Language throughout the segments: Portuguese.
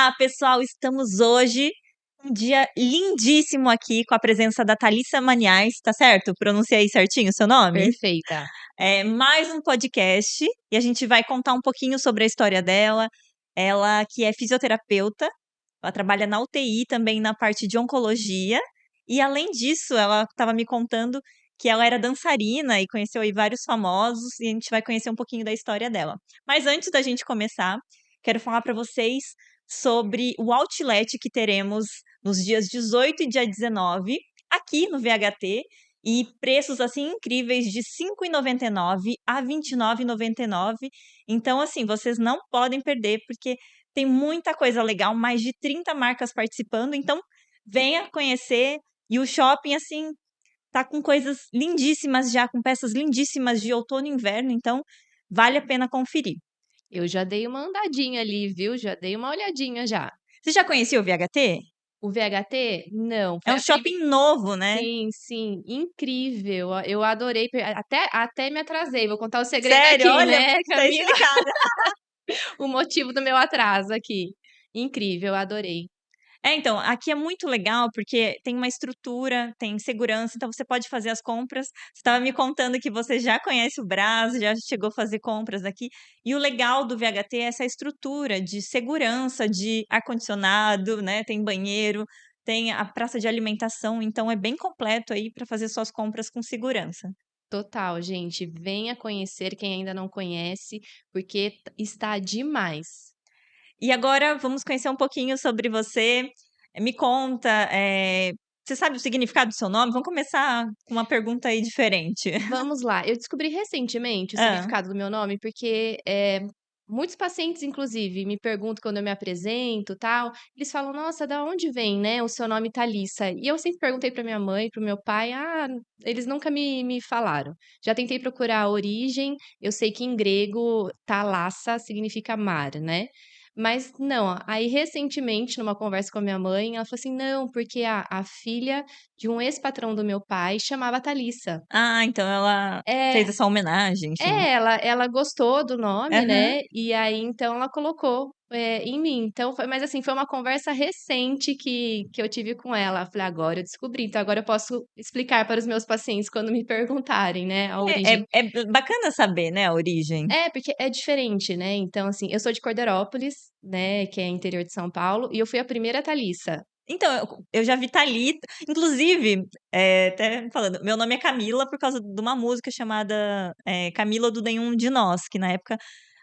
Olá, pessoal! Estamos hoje um dia lindíssimo aqui com a presença da Thalissa Maniais, tá certo? Pronunciei certinho o seu nome? Perfeita. É mais um podcast e a gente vai contar um pouquinho sobre a história dela. Ela que é fisioterapeuta, ela trabalha na UTI também na parte de oncologia e além disso, ela estava me contando que ela era dançarina e conheceu aí vários famosos e a gente vai conhecer um pouquinho da história dela. Mas antes da gente começar, quero falar para vocês sobre o outlet que teremos nos dias 18 e dia 19 aqui no VHT e preços assim incríveis de R$ 5,99 a R$ 29,99. Então, assim, vocês não podem perder, porque tem muita coisa legal, mais de 30 marcas participando. Então, venha conhecer. E o shopping, assim, tá com coisas lindíssimas já, com peças lindíssimas de outono e inverno. Então, vale a pena conferir. Eu já dei uma andadinha ali, viu? Já dei uma olhadinha já. Você já conhecia o VHT? O VHT? Não, É foi um a primeira. shopping novo, né? Sim, sim, incrível. Eu adorei. Até me atrasei. Vou contar o segredo Sério, aqui, olha, né, tá Camila? explicado. O motivo do meu atraso aqui. Incrível, adorei. Então, aqui é muito legal porque tem uma estrutura, tem segurança, então você pode fazer as compras. Você estava me contando que você já conhece o Brás, já chegou a fazer compras aqui. E o legal do VHT é essa estrutura de segurança, de ar-condicionado, né? Tem banheiro, tem a praça de alimentação, então é bem completo aí para fazer suas compras com segurança. Total, gente. Venha conhecer quem ainda não conhece, porque está demais. E agora vamos conhecer um pouquinho sobre você. Me conta, você sabe o significado do seu nome? Vamos começar com uma pergunta aí diferente. Vamos lá, eu descobri recentemente o Hã. significado do meu nome, porque, muitos pacientes, inclusive, me perguntam quando eu me apresento, tal, eles falam: "Nossa, da onde vem, né, o seu nome Thalissa?". E eu sempre perguntei para minha mãe, para o meu pai, eles nunca me falaram. Já tentei procurar a origem, eu sei que em grego thalassa significa mar, né, mas não, aí recentemente, numa conversa com a minha mãe, ela falou assim: "Não, porque a filha de um ex-patrão do meu pai chamava Thalissa". Ah, então ela fez É, essa homenagem, enfim. ela gostou do nome, Aham. né, e aí então ela colocou, em mim. Então mas assim, foi uma conversa recente que eu tive com ela. Eu falei: "Agora eu descobri, então agora eu posso explicar para os meus pacientes quando me perguntarem, né, a É origem". bacana saber, né, a origem. É, porque é diferente, né, então assim, eu sou de Corderópolis, né, que é interior de São Paulo, e eu fui a primeira Thalissa. Então, eu já vi Thalita inclusive, até falando, meu nome é Camila por causa de uma música chamada, Camila do Nenhum de Nós, que na época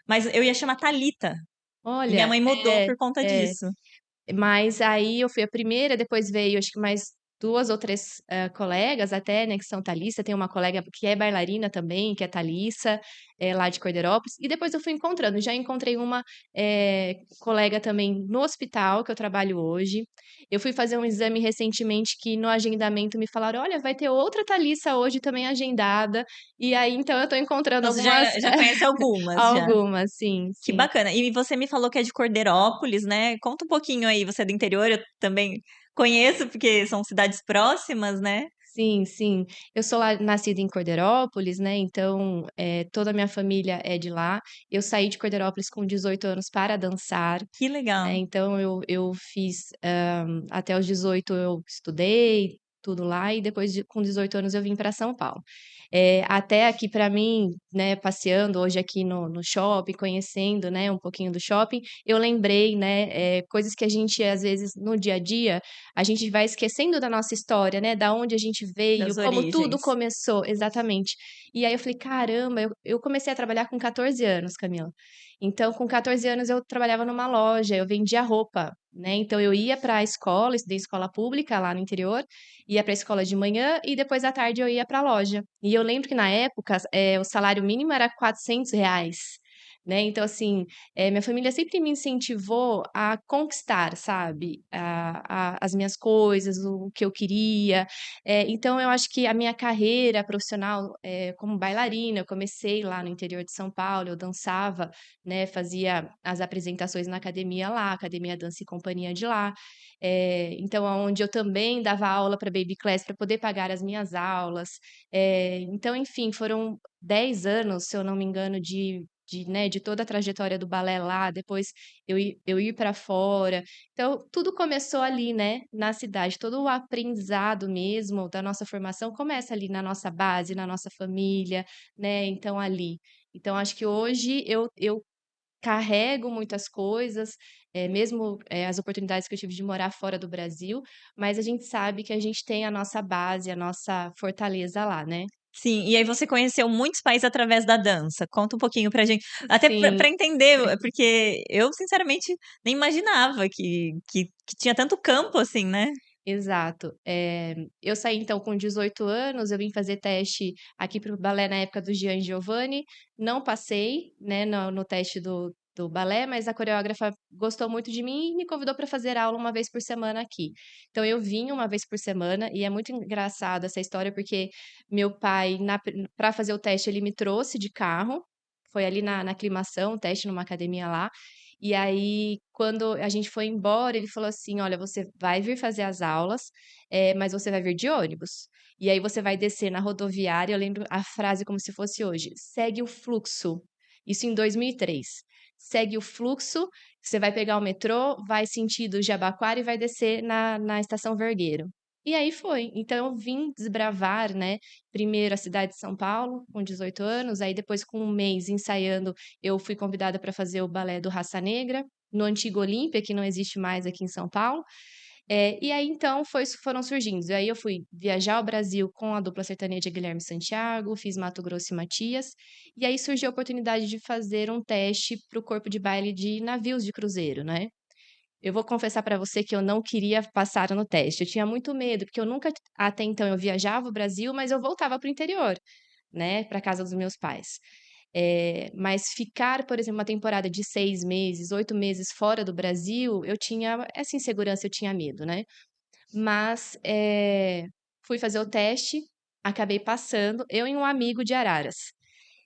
mas eu ia chamar Thalita, e minha Olha, mãe mudou por conta é. disso. Mas aí eu fui a primeira, depois veio acho que mais 2 ou 3, colegas até, né, que são Thalissa, tem uma colega que é bailarina também, que é Thalissa, lá de Corderópolis, e depois eu fui encontrando. Já encontrei uma, colega também no hospital que eu trabalho hoje. Eu fui fazer um exame recentemente que no agendamento me falaram: "Olha, vai ter outra Thalissa hoje também agendada", e aí então eu tô encontrando Então você algumas já conhece algumas já. algumas, sim, Que sim. bacana. E você me falou que é de Corderópolis, né. Conta um pouquinho aí, você é do interior, eu também conheço, porque são cidades próximas, né. Sim, sim. Eu sou lá nascida em Corderópolis, né, então, toda a minha família é de lá. Eu saí de Corderópolis com 18 anos para dançar, Que né, legal. então eu fiz, até os 18 eu estudei, tudo lá, e depois com 18 anos eu vim para São Paulo. Até aqui para mim, né, passeando hoje aqui no shopping, conhecendo, né, um pouquinho do shopping, eu lembrei, né, coisas que a gente às vezes no dia a dia, a gente vai esquecendo da nossa história, né, da onde a gente veio, Das como tudo origens. começou, exatamente. E aí eu falei: "Caramba", eu comecei a trabalhar com 14 anos, Camila. Então, com 14 anos eu trabalhava numa loja, eu vendia roupa, né, então eu ia para a escola, estudei escola pública lá no interior, ia para a escola de manhã e depois à tarde eu ia para a loja. E eu lembro que na época, o salário mínimo era R$ 400, né, então assim, minha família sempre me incentivou a conquistar, sabe, as minhas coisas, o que eu queria. Então eu acho que a minha carreira profissional, como bailarina, eu comecei lá no interior de São Paulo, eu dançava, né, fazia as apresentações na academia lá, Academia Dança e Companhia de lá, então aonde eu também dava aula para baby class para poder pagar as minhas aulas. Então enfim, foram 10 anos, se eu não me engano, de né, de toda a trajetória do balé lá, depois eu ir para fora. Então, tudo começou ali, né, na cidade. Todo o aprendizado mesmo da nossa formação começa ali na nossa base, na nossa família, né? Então, ali. Então, acho que hoje eu carrego muitas coisas, mesmo, as oportunidades que eu tive de morar fora do Brasil, mas a gente sabe que a gente tem a nossa base, a nossa fortaleza lá, né. Sim, e aí você conheceu muitos países através da dança. Conta um pouquinho pra gente, até Sim, pra entender, porque eu sinceramente nem imaginava que tinha tanto campo assim, né. exato. Eu saí então com 18 anos, eu vim fazer teste aqui para o balé na época do Gian Giovanni, não passei, né, no teste do balé, mas a coreógrafa gostou muito de mim e me convidou para fazer aula uma vez por semana aqui. Então eu vim uma vez por semana e é muito engraçado essa história, porque meu pai para fazer o teste ele me trouxe de carro, foi ali na aclimação, o teste numa academia lá, e aí, quando a gente foi embora, ele falou assim: "Olha, você vai vir fazer as aulas, mas você vai vir de ônibus. E aí você vai descer na rodoviária", eu lembro a frase como se fosse hoje: "Segue o fluxo". Isso em 2003. "Segue o fluxo, você vai pegar o metrô, vai sentido Jabaquara e vai descer na estação Vergueiro". E aí foi. Então eu vim desbravar, né, primeiro a cidade de São Paulo, com 18 anos, aí depois com um mês ensaiando eu fui convidada para fazer o balé do Raça Negra, no antigo Olímpia, que não existe mais aqui em São Paulo. E aí então foram surgindo. E aí eu fui viajar ao Brasil com a dupla sertaneja Guilherme Santiago, fiz Mato Grosso e Matias, e aí surgiu a oportunidade de fazer um teste para o corpo de baile de navios de cruzeiro, né. Eu vou confessar para você que eu não queria passar no teste, eu tinha muito medo, porque eu nunca até então eu viajava o Brasil, mas eu voltava para o interior, né, pra casa dos meus pais. Mas ficar, por exemplo, uma temporada de 6 meses, 8 meses fora do Brasil, eu tinha essa insegurança, eu tinha medo, né. Mas, fui fazer o teste, acabei passando, eu e um amigo de Araras.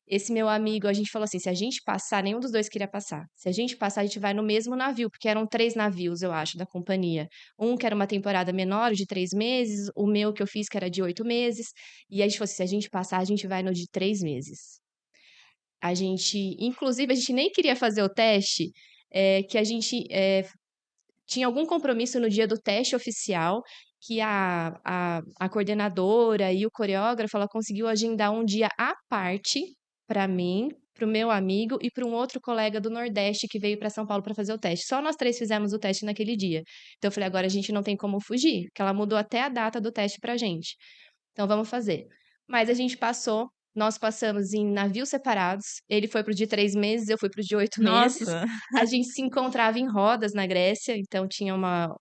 Esse meu amigo, a gente falou assim: "Se a gente passar", nenhum dos 2 queria passar. "Se a gente passar, a gente vai no mesmo navio", porque eram 3 navios, eu acho, da companhia. Um que era uma temporada menor, de 3 meses, o meu que eu fiz que era de 8 meses, e a gente falou assim: "Se a gente passar, a gente vai no de 3 meses". A gente inclusive, a gente nem queria fazer o teste, que a gente, tinha algum compromisso no dia do teste oficial, que a coordenadora e o coreógrafo, ela conseguiu agendar um dia à parte para mim, para o meu amigo e para um outro colega do Nordeste que veio para São Paulo para fazer o teste. Só nós 3 fizemos o teste naquele dia. Então eu falei: "Agora a gente não tem como fugir", porque ela mudou até a data do teste pra gente. Então vamos fazer. Mas a gente passou, nós passamos em navios separados, ele foi para o de 3 meses, eu fui para o de 8 meses. Nossa, A gente se encontrava em Rodas, na Grécia, então tinha uma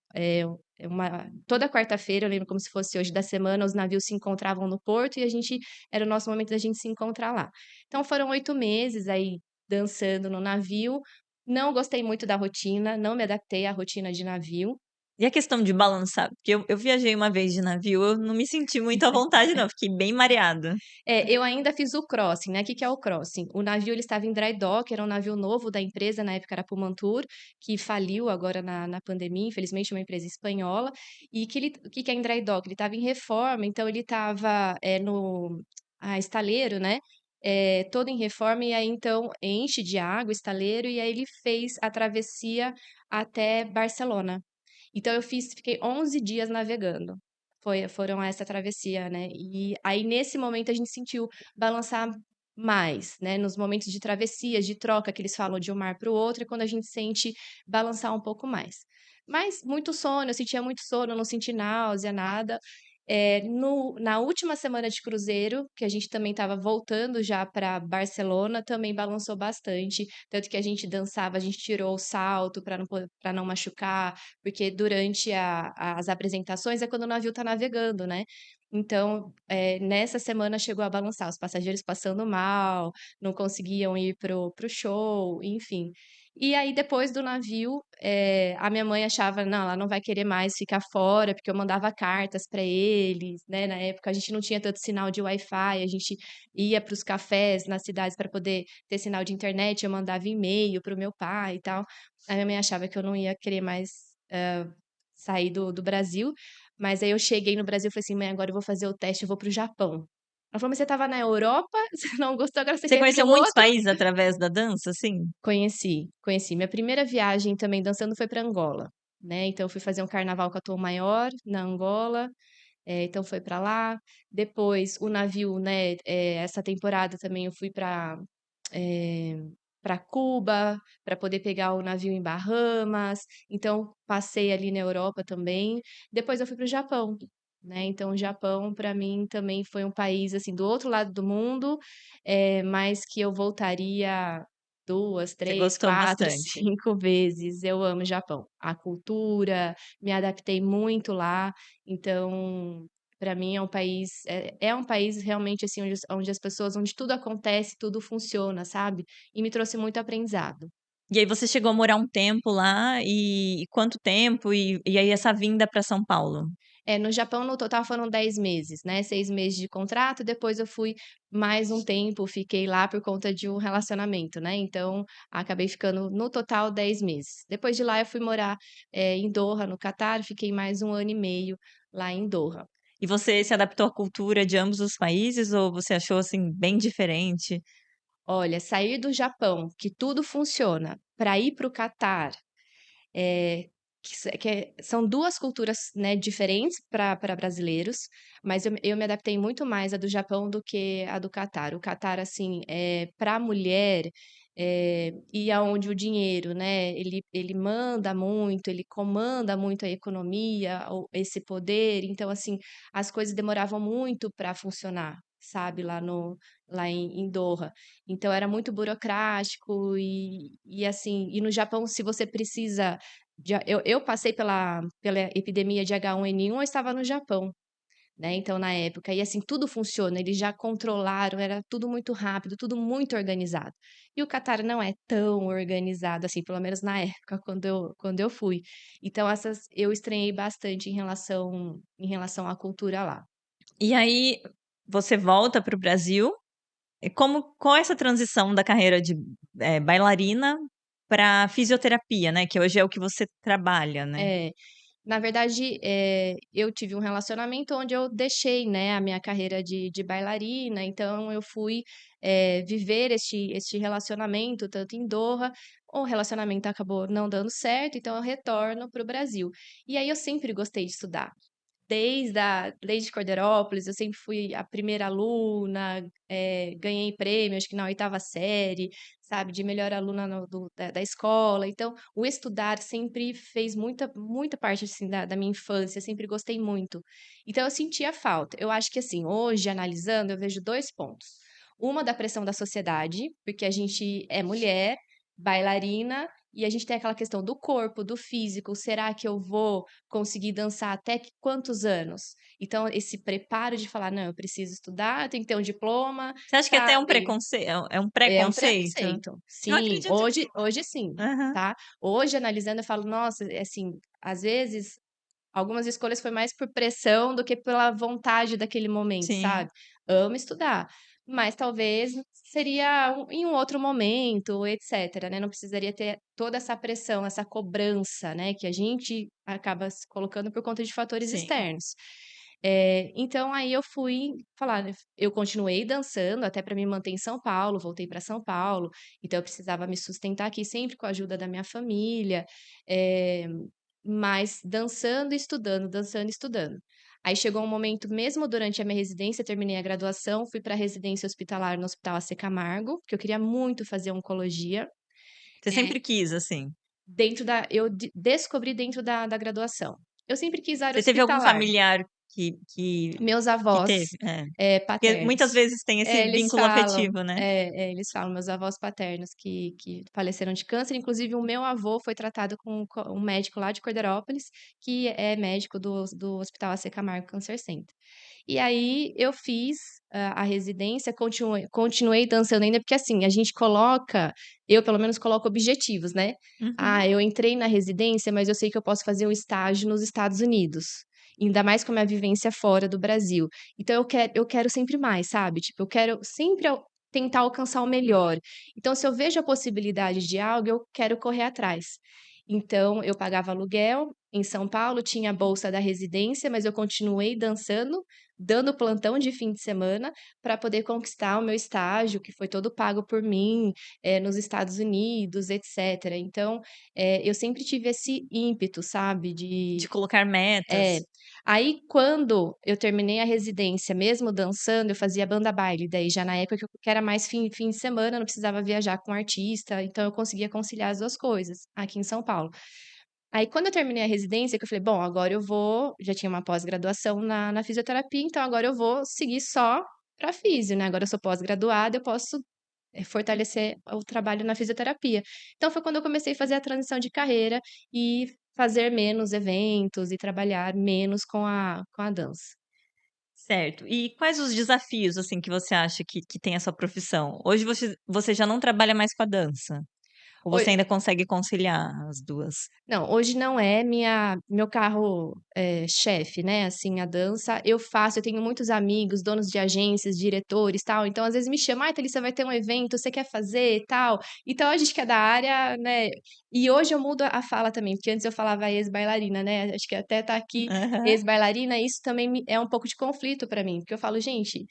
toda quarta-feira, eu lembro como se fosse hoje da semana, os navios se encontravam no porto e a gente era o nosso momento da gente se encontrar lá. Então foram 8 meses aí dançando no navio, não gostei muito da rotina, não me adaptei à rotina de navio. e a questão de balançar? Porque eu viajei uma vez de navio, eu não me senti muito à vontade não, fiquei bem mareada. Eu ainda fiz o crossing, né, o que que é o crossing? O navio ele estava em dry dock, era um navio novo da empresa, na época era Pumantur, que faliu agora na pandemia, infelizmente, uma empresa espanhola, e o que que é em dry dock? Ele estava em reforma, então ele estava, no estaleiro, né, todo em reforma, e aí então enche de água o estaleiro, e aí ele fez a travessia até Barcelona. Então fiquei 11 dias navegando. Foram essa travessia, né. E aí nesse momento a gente sentiu balançar mais, né, nos momentos de travessias, de troca que eles falam de um mar para o outro, é quando a gente sente balançar um pouco mais. Mas muito sono, eu sentia muito sono, não senti náusea, nada. No na última semana de cruzeiro, que a gente também estava voltando já para Barcelona, também balançou bastante, tanto que a gente dançava, a gente tirou o salto para não machucar, porque durante as apresentações é quando o navio está navegando, né. Então, nessa semana chegou a balançar, os passageiros passando mal, não conseguiam ir pro show, enfim. E aí depois do navio, a minha mãe achava: "Não, ela não vai querer mais ficar fora", porque eu mandava cartas para eles, né, na época a gente não tinha tanto sinal de Wi-Fi, a gente ia para os cafés nas cidades para poder ter sinal de internet, eu mandava e-mail para o meu pai e tal. A minha mãe achava que eu não ia querer mais, sair do Brasil, mas aí eu cheguei no Brasil e falei assim: "Mãe, agora eu vou fazer o teste, eu vou para o Japão". Ela falou: "Mas você estava na Europa, você não gostou, agora você Você quer ir para conheceu o muitos outro?". países através da dança, assim? Conheci, conheci. Minha primeira viagem também dançando foi para Angola, né, então eu fui fazer um carnaval com a Tom Maior na Angola, então foi para lá. Depois o navio, né, essa temporada também eu fui para Cuba, para poder pegar o navio em Bahamas, então passei ali na Europa também. Depois eu fui para o Japão, né, então o Japão para mim também foi um país, assim, do outro lado do mundo, mas que eu voltaria 2, Você 3, gostou 4, bastante. 5 vezes. Eu amo o Japão. A cultura, me adaptei muito lá, então para mim é um país é um país realmente, assim, onde as pessoas onde tudo acontece, tudo funciona, sabe, e me trouxe muito aprendizado. E aí você chegou a morar um tempo lá, e quanto tempo? E aí essa vinda para São Paulo? No Japão, no total foram 10 meses, né, 6 meses de contrato, depois eu fui mais um tempo, fiquei lá por conta de um relacionamento, né, então acabei ficando no total 10 meses. Depois de lá eu fui morar, em Doha, no Catar, fiquei mais 1 ano e meio lá em Doha. E você se adaptou à cultura de ambos os países ou você achou, assim, bem diferente? Olha, sair do Japão, que tudo funciona, para ir para o Catar, eh, são 2 culturas, né, diferentes para brasileiros, mas eu me adaptei muito mais à do Japão do que à do Catar. O Catar, assim, pra mulher, e aonde o dinheiro, né, ele manda muito, ele comanda muito a economia, o esse poder, então, assim, as coisas demoravam muito para funcionar, sabe, lá em Doha. Então era muito burocrático e assim, e no Japão se você precisa eu passei pela epidemia de H1N1, eu estava no Japão, né, então na época, e assim, tudo funciona, eles já controlaram, era tudo muito rápido, tudo muito organizado. E o Catar não é tão organizado assim, pelo menos na época quando eu fui. Então eu estranhei bastante em relação à cultura lá. E aí você volta para o Brasil, e qual é essa transição da carreira de, bailarina para fisioterapia, né, que hoje é o que você trabalha, né? É. Na verdade, eu tive um relacionamento onde eu deixei, né, a minha carreira de bailarina, então eu fui, viver este relacionamento tanto em Doha, o relacionamento acabou não dando certo, então eu retorno para o Brasil. E aí eu sempre gostei de estudar. Desde Corderópolis, eu sempre fui a primeira aluna, ganhei prêmio, acho que na oitava série, sabe, de melhor aluna da escola. Então, o estudar sempre fez muita parte, assim, da minha infância, sempre gostei muito. Então eu sentia falta. Eu acho que, assim, hoje, analisando, eu vejo 2 pontos. Uma da pressão da sociedade, porque a gente é mulher, bailarina, e a gente tem aquela questão do corpo, do físico, será que eu vou conseguir dançar até quantos anos? Então, esse preparo de falar: "Não, eu preciso estudar, tenho que ter um diploma", Você acha que até é um sabe? É um preconceito? preconceito. Eu Sim, acredito que hoje sim, aham, tá. Hoje, analisando, eu falo: "Nossa", assim, às vezes, algumas escolhas foi mais por pressão do que pela vontade daquele momento, sim, sabe. Amo estudar, mas talvez seria em um outro momento, etcétera, né, não precisaria ter toda essa pressão, essa cobrança, né, que a gente acaba se colocando por conta de fatores sim. externos. Então aí eu fui falar, né, eu continuei dançando até para me manter em São Paulo, voltei para São Paulo, então eu precisava me sustentar aqui sempre com a ajuda da minha família, eh mas dançando e estudando. Aí chegou um momento, mesmo durante a minha residência, terminei a graduação, fui para a residência hospitalar no Hospital AC Camargo, porque eu queria muito fazer oncologia, Você eh, sempre quis, assim? eu descobri dentro da graduação. Eu sempre quis área Você teve algum hospitalar. familiar que que Meus que avós, teve? É. Porque muitas paternos. vezes tem esse Eles vínculo falam, afetivo, né? eles falam, meus avós paternos que faleceram de câncer, inclusive o meu avô foi tratado com um médico lá de Corderópolis, que é médico do Hospital AC Camargo Cancer Center. E aí eu fiz a residência, continuei dançando ainda, porque assim, a gente coloca eu pelo menos coloco objetivos, né. Uhum. "Ah, eu entrei na residência, mas eu sei que eu posso fazer um estágio nos Estados Unidos", ainda mais com a minha vivência fora do Brasil. Então eu quero sempre mais, sabe, tipo, eu quero sempre tentar alcançar o melhor. Então se eu vejo a possibilidade de algo, eu quero correr atrás. Então eu pagava aluguel, em São Paulo, tinha a bolsa da residência, mas eu continuei dançando, dando plantão de fim de semana para poder conquistar o meu estágio, que foi todo pago por mim, nos Estados Unidos, etc. Então, eu sempre tive esse ímpeto, sabe, De colocar é. metas. Aí, quando eu terminei a residência, mesmo dançando, eu fazia banda baile, daí já na época que era mais fim de semana, eu não precisava viajar com artista, então eu conseguia conciliar as 2 coisas, aqui em São Paulo. Aí, quando eu terminei a residência, que eu falei: "Bom, agora eu vou", já tinha uma pós-graduação na fisioterapia, então agora eu vou seguir só pra fisio, né, agora eu sou pós-graduada, eu posso, fortalecer o trabalho na fisioterapia. Então foi quando eu comecei a fazer a transição de carreira e fazer menos eventos e trabalhar menos com a dança. Certo. E quais os desafios, assim, que você acha que tem essa profissão? Hoje você já não trabalha mais com a dança? Ou você ainda consegue conciliar as 2? Não, hoje não é meu carro, chefe, né, assim, a dança. Eu tenho muitos amigos, donos de agências, diretores, tal, então às vezes me chamam: "Ai, Thalissa, vai ter um evento, você quer fazer, tal?". Então a gente que é da área, né, e hoje eu mudo a fala também, porque antes eu falava ex-bailarina, né, acho que até tá aqui Aham. ex-bailarina, isso também me é um pouco de conflito pra mim, porque eu falo: "Gente,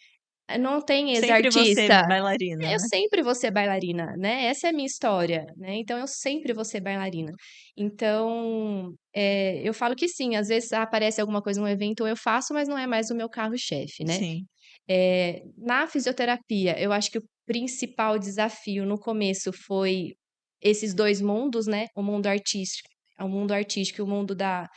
não tem Sempre você ex-artista". bailarina, Eu né? sempre vou ser bailarina, né, essa é a minha história, né, então eu sempre vou ser bailarina. Então, eu falo que sim, às vezes aparece alguma coisa num evento, eu faço, mas não é mais o meu carro-chefe, né. Sim. Na fisioterapia, eu acho que o principal desafio no começo foi esses 2 mundos, né, o mundo artístico e o mundo da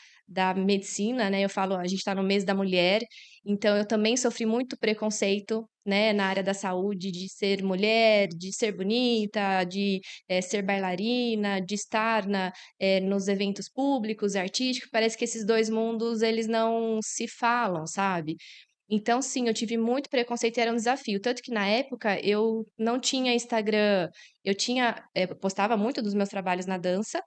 medicina, né, eu falo, a gente está no mês da mulher, então eu também sofri muito preconceito, né, na área da saúde, de ser mulher, de ser bonita, de, ser bailarina, de estar nos eventos públicos, artísticos, parece que esses 2 mundos eles não se falam, sabe. Então sim, eu tive muito preconceito e era um desafio, tanto que na época eu não tinha Instagram, postava muito dos meus trabalhos na dança,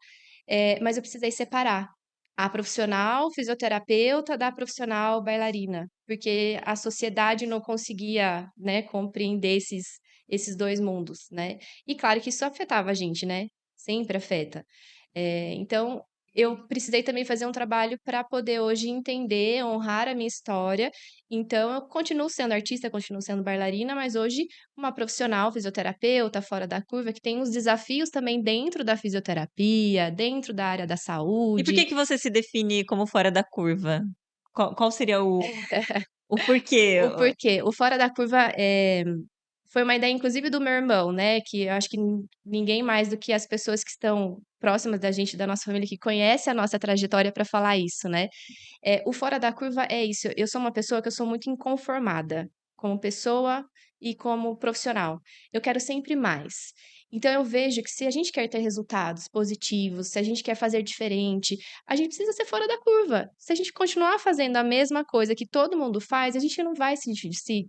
mas eu precisei separar a profissional fisioterapeuta da profissional bailarina, porque a sociedade não conseguia, né, compreender esses 2 mundos, né. E claro que isso afetava a gente, né, sempre afeta. Então eu precisei também fazer um trabalho para poder hoje entender, honrar a minha história, então eu continuo sendo artista, continuo sendo bailarina, mas hoje uma profissional fisioterapeuta fora da curva, que tem os desafios também dentro da fisioterapia, dentro da área da E por saúde. que que você se define como fora da curva? Qual seria o porquê? O porquê? O fora da curva, foi uma ideia inclusive do meu irmão, né, que eu acho que ninguém mais do que as pessoas que estão próximas da gente, da nossa família, que conhece a nossa trajetória para falar isso, né. O fora da curva é isso, eu sou uma pessoa que eu sou muito inconformada, como pessoa e como profissional. Eu quero sempre mais. Então eu vejo que se a gente quer ter resultados positivos, se a gente quer fazer diferente, a gente precisa ser fora da curva. Se a gente continuar fazendo a mesma coisa que todo mundo faz, a gente não vai se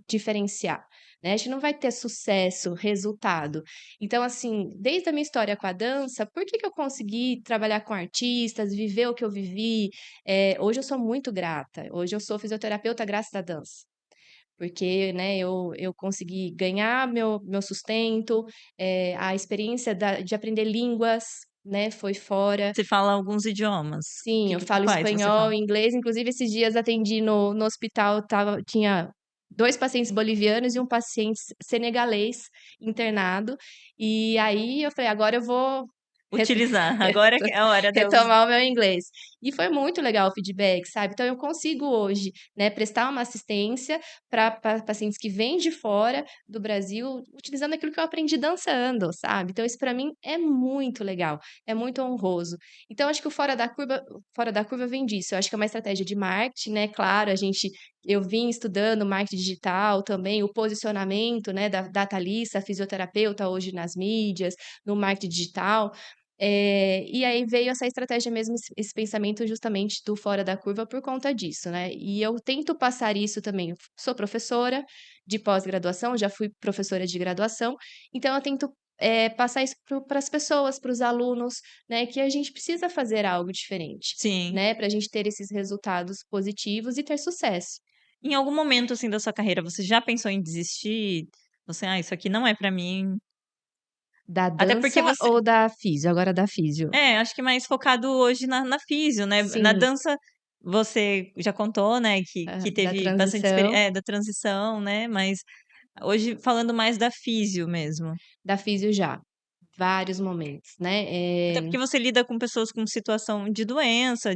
diferenciar, né, a gente não vai ter sucesso, resultado. Então assim, desde a minha história com a dança, por que que eu consegui trabalhar com artistas, viver o que eu vivi, hoje eu sou muito grata, hoje eu sou fisioterapeuta graças à dança, porque, né, eu consegui ganhar meu sustento, a experiência de aprender línguas, né, foi fora. Você fala alguns idiomas? Sim, eu falo Quais você espanhol, fala? inglês, inclusive esses dias atendi no hospital, tinha 2 pacientes bolivianos e um paciente senegalês internado, e aí eu falei: "Agora eu vou re Utilizar, agora que é a hora de eu us retomar o meu inglês". E foi muito legal o feedback, sabe. Então eu consigo hoje, né, prestar uma assistência para pacientes que vêm de fora do Brasil, utilizando aquilo que eu aprendi dançando, sabe. Então isso para mim é muito legal, é muito honroso. Então acho que o fora da curva vem disso, eu acho que é uma estratégia de marketing, né, claro, eu vim estudando marketing digital também, o posicionamento, né, da Thalissa, fisioterapeuta hoje nas mídias, no marketing digital, e aí veio essa estratégia mesmo, esse pensamento justamente do fora da curva por conta disso, né. E eu tento passar isso também, eu sou professora de pós-graduação, já fui professora de graduação, então eu tento, passar isso para as pessoas, para os alunos, né, que a gente precisa fazer algo diferente, sim. né, para a gente ter esses resultados positivos e ter sucesso. Em algum momento, assim, da sua carreira, você já pensou em desistir? Você: "Ah, isso aqui não é pra mim"? Da Até porque dança você ou da físio? Agora da físio. acho que mais focado hoje na físio, né. Na Sim, dança, você já contou, né, que da teve bastante transição. da transição, né, mas hoje falando mais da físio mesmo. Da físio já, vários momentos, né. Até porque você lida com pessoas com situação de doença,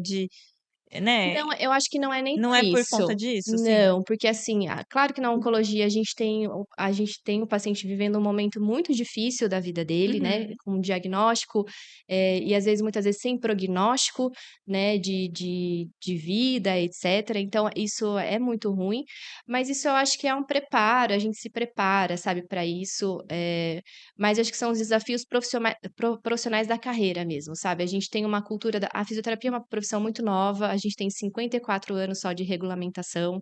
né, Então, eu acho que não é nem não por é por conta isso. disso, assim? Não, porque assim, claro que na oncologia a gente tem o paciente vivendo um momento muito difícil da vida dele, né, Uhum. com um diagnóstico, e às vezes, muitas vezes sem prognóstico, né, de vida, etcétera, então isso é muito ruim, mas isso eu acho que é um preparo, a gente se prepara, sabe, para isso, mas acho que são os desafios profissionais da carreira mesmo, sabe. A gente tem uma cultura a fisioterapia é uma profissão muito nova, a gente tem 54 anos só de regulamentação,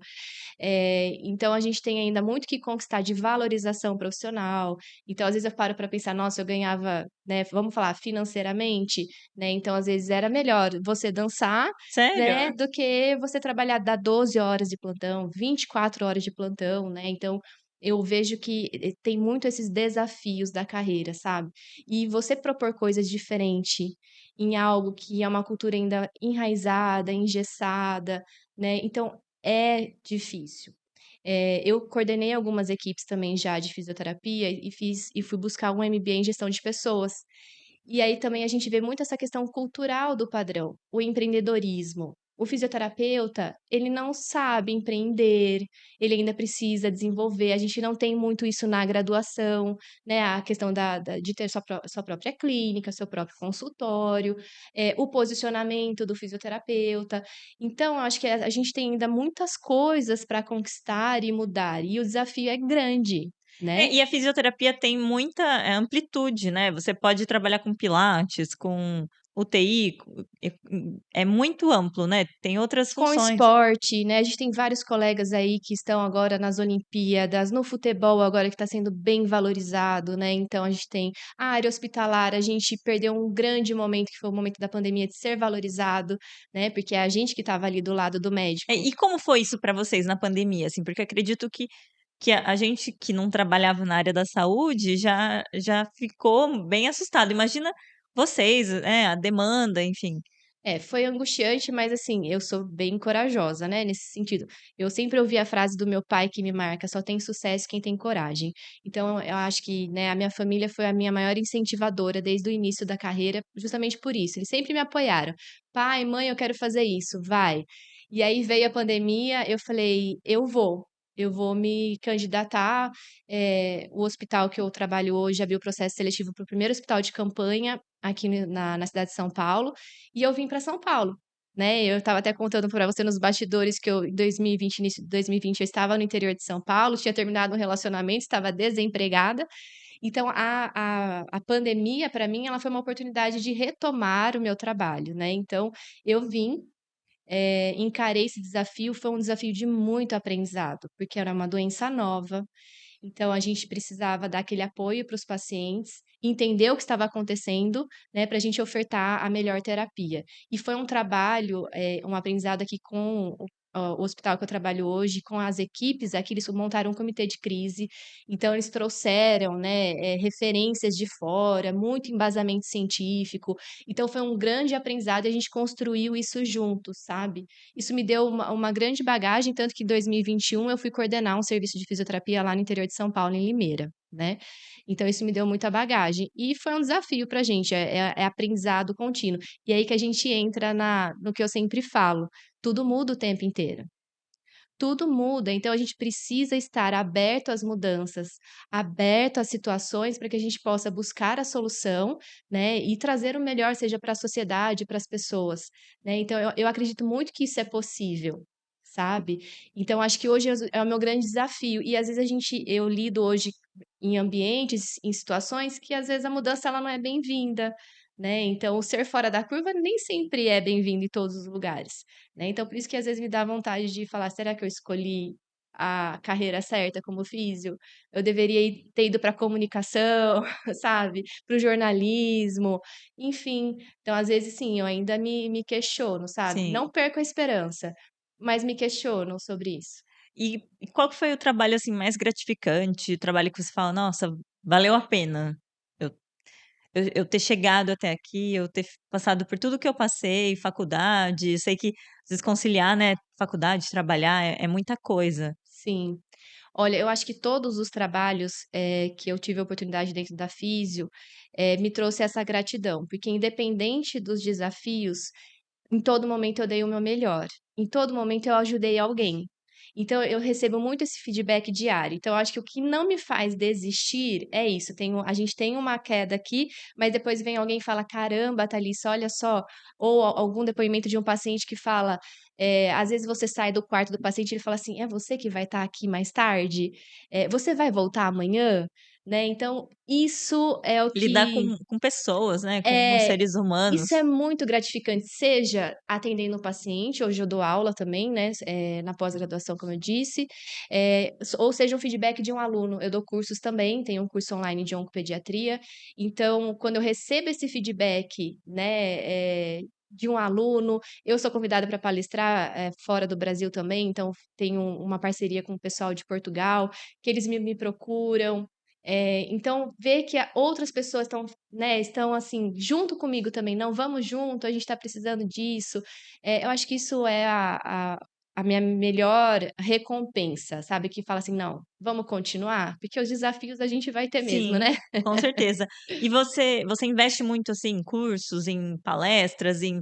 então a gente tem ainda muito que conquistar de valorização profissional. Então, às vezes, eu paro para pensar: "Nossa, eu ganhava", né, vamos falar financeiramente, né, então às vezes era melhor você dançar, né, Sério? do que você trabalhar, dar 12 horas de plantão, 24 horas de plantão, né, então eu vejo que tem muito esses desafios da carreira, sabe. E você propor coisas diferente em algo que é uma cultura ainda enraizada, engessada, né, então é difícil. Eu coordenei algumas equipes também já de fisioterapia e fui buscar um MBA em gestão de pessoas. E aí também a gente vê muito essa questão cultural do padrão, o empreendedorismo. O fisioterapeuta, ele não sabe empreender, ele ainda precisa desenvolver, a gente não tem muito isso na graduação, né, a questão de ter sua própria clínica, seu próprio consultório, o posicionamento do fisioterapeuta. Então eu acho que a gente tem ainda muitas coisas para conquistar e mudar, e o desafio é grande, né. E a fisioterapia tem muita, amplitude, né, você pode trabalhar com pilates, com UTI, é muito amplo, né, tem outras Com funções. esporte, né, a gente tem vários colegas aí que estão agora nas Olimpíadas, no futebol agora que está sendo bem valorizado, né, então a gente tem a área hospitalar, a gente perdeu um grande momento, que foi o momento da pandemia, de ser valorizado, né, porque é a gente que estava ali do lado do médico. E como foi isso para vocês na pandemia, assim? Porque acredito que a gente que não trabalhava na área da saúde já ficou bem assustado. Imagina vocês, a demanda, enfim. Foi angustiante, mas assim, eu sou bem corajosa, né, nesse sentido. Eu sempre ouvi a frase do meu pai que me marca: "Só tem sucesso quem tem coragem". Então eu acho que, né, a minha família foi a minha maior incentivadora desde o início da carreira, justamente por isso, eles sempre me apoiaram: "Pai, mãe, eu quero fazer isso, vai". E aí veio a pandemia, eu falei: eu vou me candidatar". O hospital que eu trabalho hoje abriu o processo seletivo para o primeiro hospital de campanha aqui na cidade de São Paulo, e eu vim para São Paulo, né, eu estava até contando para você nos bastidores que eu em 2020, início de 2020, eu estava no interior de São Paulo, tinha terminado um relacionamento, estava desempregada, então a pandemia para mim ela foi uma oportunidade de retomar o meu trabalho, né, então eu vim, encarei esse desafio, foi um desafio de muito aprendizado, porque era uma doença nova, então a gente precisava dar aquele apoio para os pacientes, entender o que estava acontecendo, né, para a gente ofertar a melhor terapia. E foi um trabalho, um aprendizado aqui com o hospital que eu trabalho hoje, com as equipes aqui, eles montaram um comitê de crise, então eles trouxeram, né, referências de fora, muito embasamento científico, então foi um grande aprendizado e a gente construiu isso juntos, sabe. Isso me deu uma grande bagagem, tanto que em 2021 eu fui coordenar um serviço de fisioterapia lá no interior de São Paulo, em Limeira, né. Então isso me deu muita bagagem. E foi um desafio pra gente, é aprendizado contínuo. E aí que a gente entra no que eu sempre falo, tudo muda o tempo inteiro. Tudo muda, então a gente precisa estar aberto às mudanças, aberto às situações para que a gente possa buscar a solução, né, e trazer o melhor, seja para a sociedade, para as pessoas, né. Então eu acredito muito que isso é possível, sabe. Então acho que hoje é o meu grande desafio e às vezes eu lido hoje em ambientes, em situações que às vezes a mudança ela não é bem-vinda, né, então o ser fora da curva nem sempre é bem-vindo em todos os lugares. Né, então por isso que às vezes me dá vontade de falar: "Será que eu escolhi a carreira certa como físio? Eu deveria ter ido para comunicação", sabe, para o jornalismo, enfim. Então às vezes sim, eu ainda me questiono, sabe. Sim. Não perco a esperança, mas me questiono sobre isso. E qual que foi o trabalho, assim, mais gratificante, o trabalho que você fala: "Nossa, valeu a pena eu eu ter chegado até aqui, eu ter passado por tudo que eu passei, faculdade, sei que às vezes conciliar, né, faculdade, trabalhar é muita coisa. Sim. Olha, eu acho que todos os trabalhos, que eu tive a oportunidade dentro da Físio, me trouxe essa gratidão, porque independente dos desafios, em todo momento eu dei o meu melhor, em todo momento eu ajudei alguém. Então eu recebo muito esse feedback diário. Então eu acho que o que não me faz desistir é isso, a gente tem uma queda aqui, mas depois vem alguém e fala: "Caramba, Thalissa, olha só", ou algum depoimento de um paciente que fala, às vezes você sai do quarto do paciente e ele fala assim: "É você que vai estar aqui mais tarde? Você vai voltar amanhã?", né, então isso é o Lidar que com pessoas, né, com é, seres isso é humanos. muito gratificante, seja atendendo o paciente, hoje eu dou aula também, né, na pós-graduação, como eu disse, ou seja um feedback de um aluno. Eu dou cursos também, tenho um curso online de oncopediatria, então quando eu recebo esse feedback, né, de um aluno, eu sou convidada para palestrar, fora do Brasil também, então tenho uma parceria com o pessoal de Portugal, que eles me procuram. Então ver que outras pessoas estão, né, estão assim, junto comigo também, não, vamos junto, a gente está precisando disso. Eu acho que isso é a minha melhor recompensa, sabe? Que fala assim, não, vamos continuar, porque os desafios a gente vai ter mesmo, Sim, né? com certeza. E você investe muito, assim, em cursos, em palestras, em,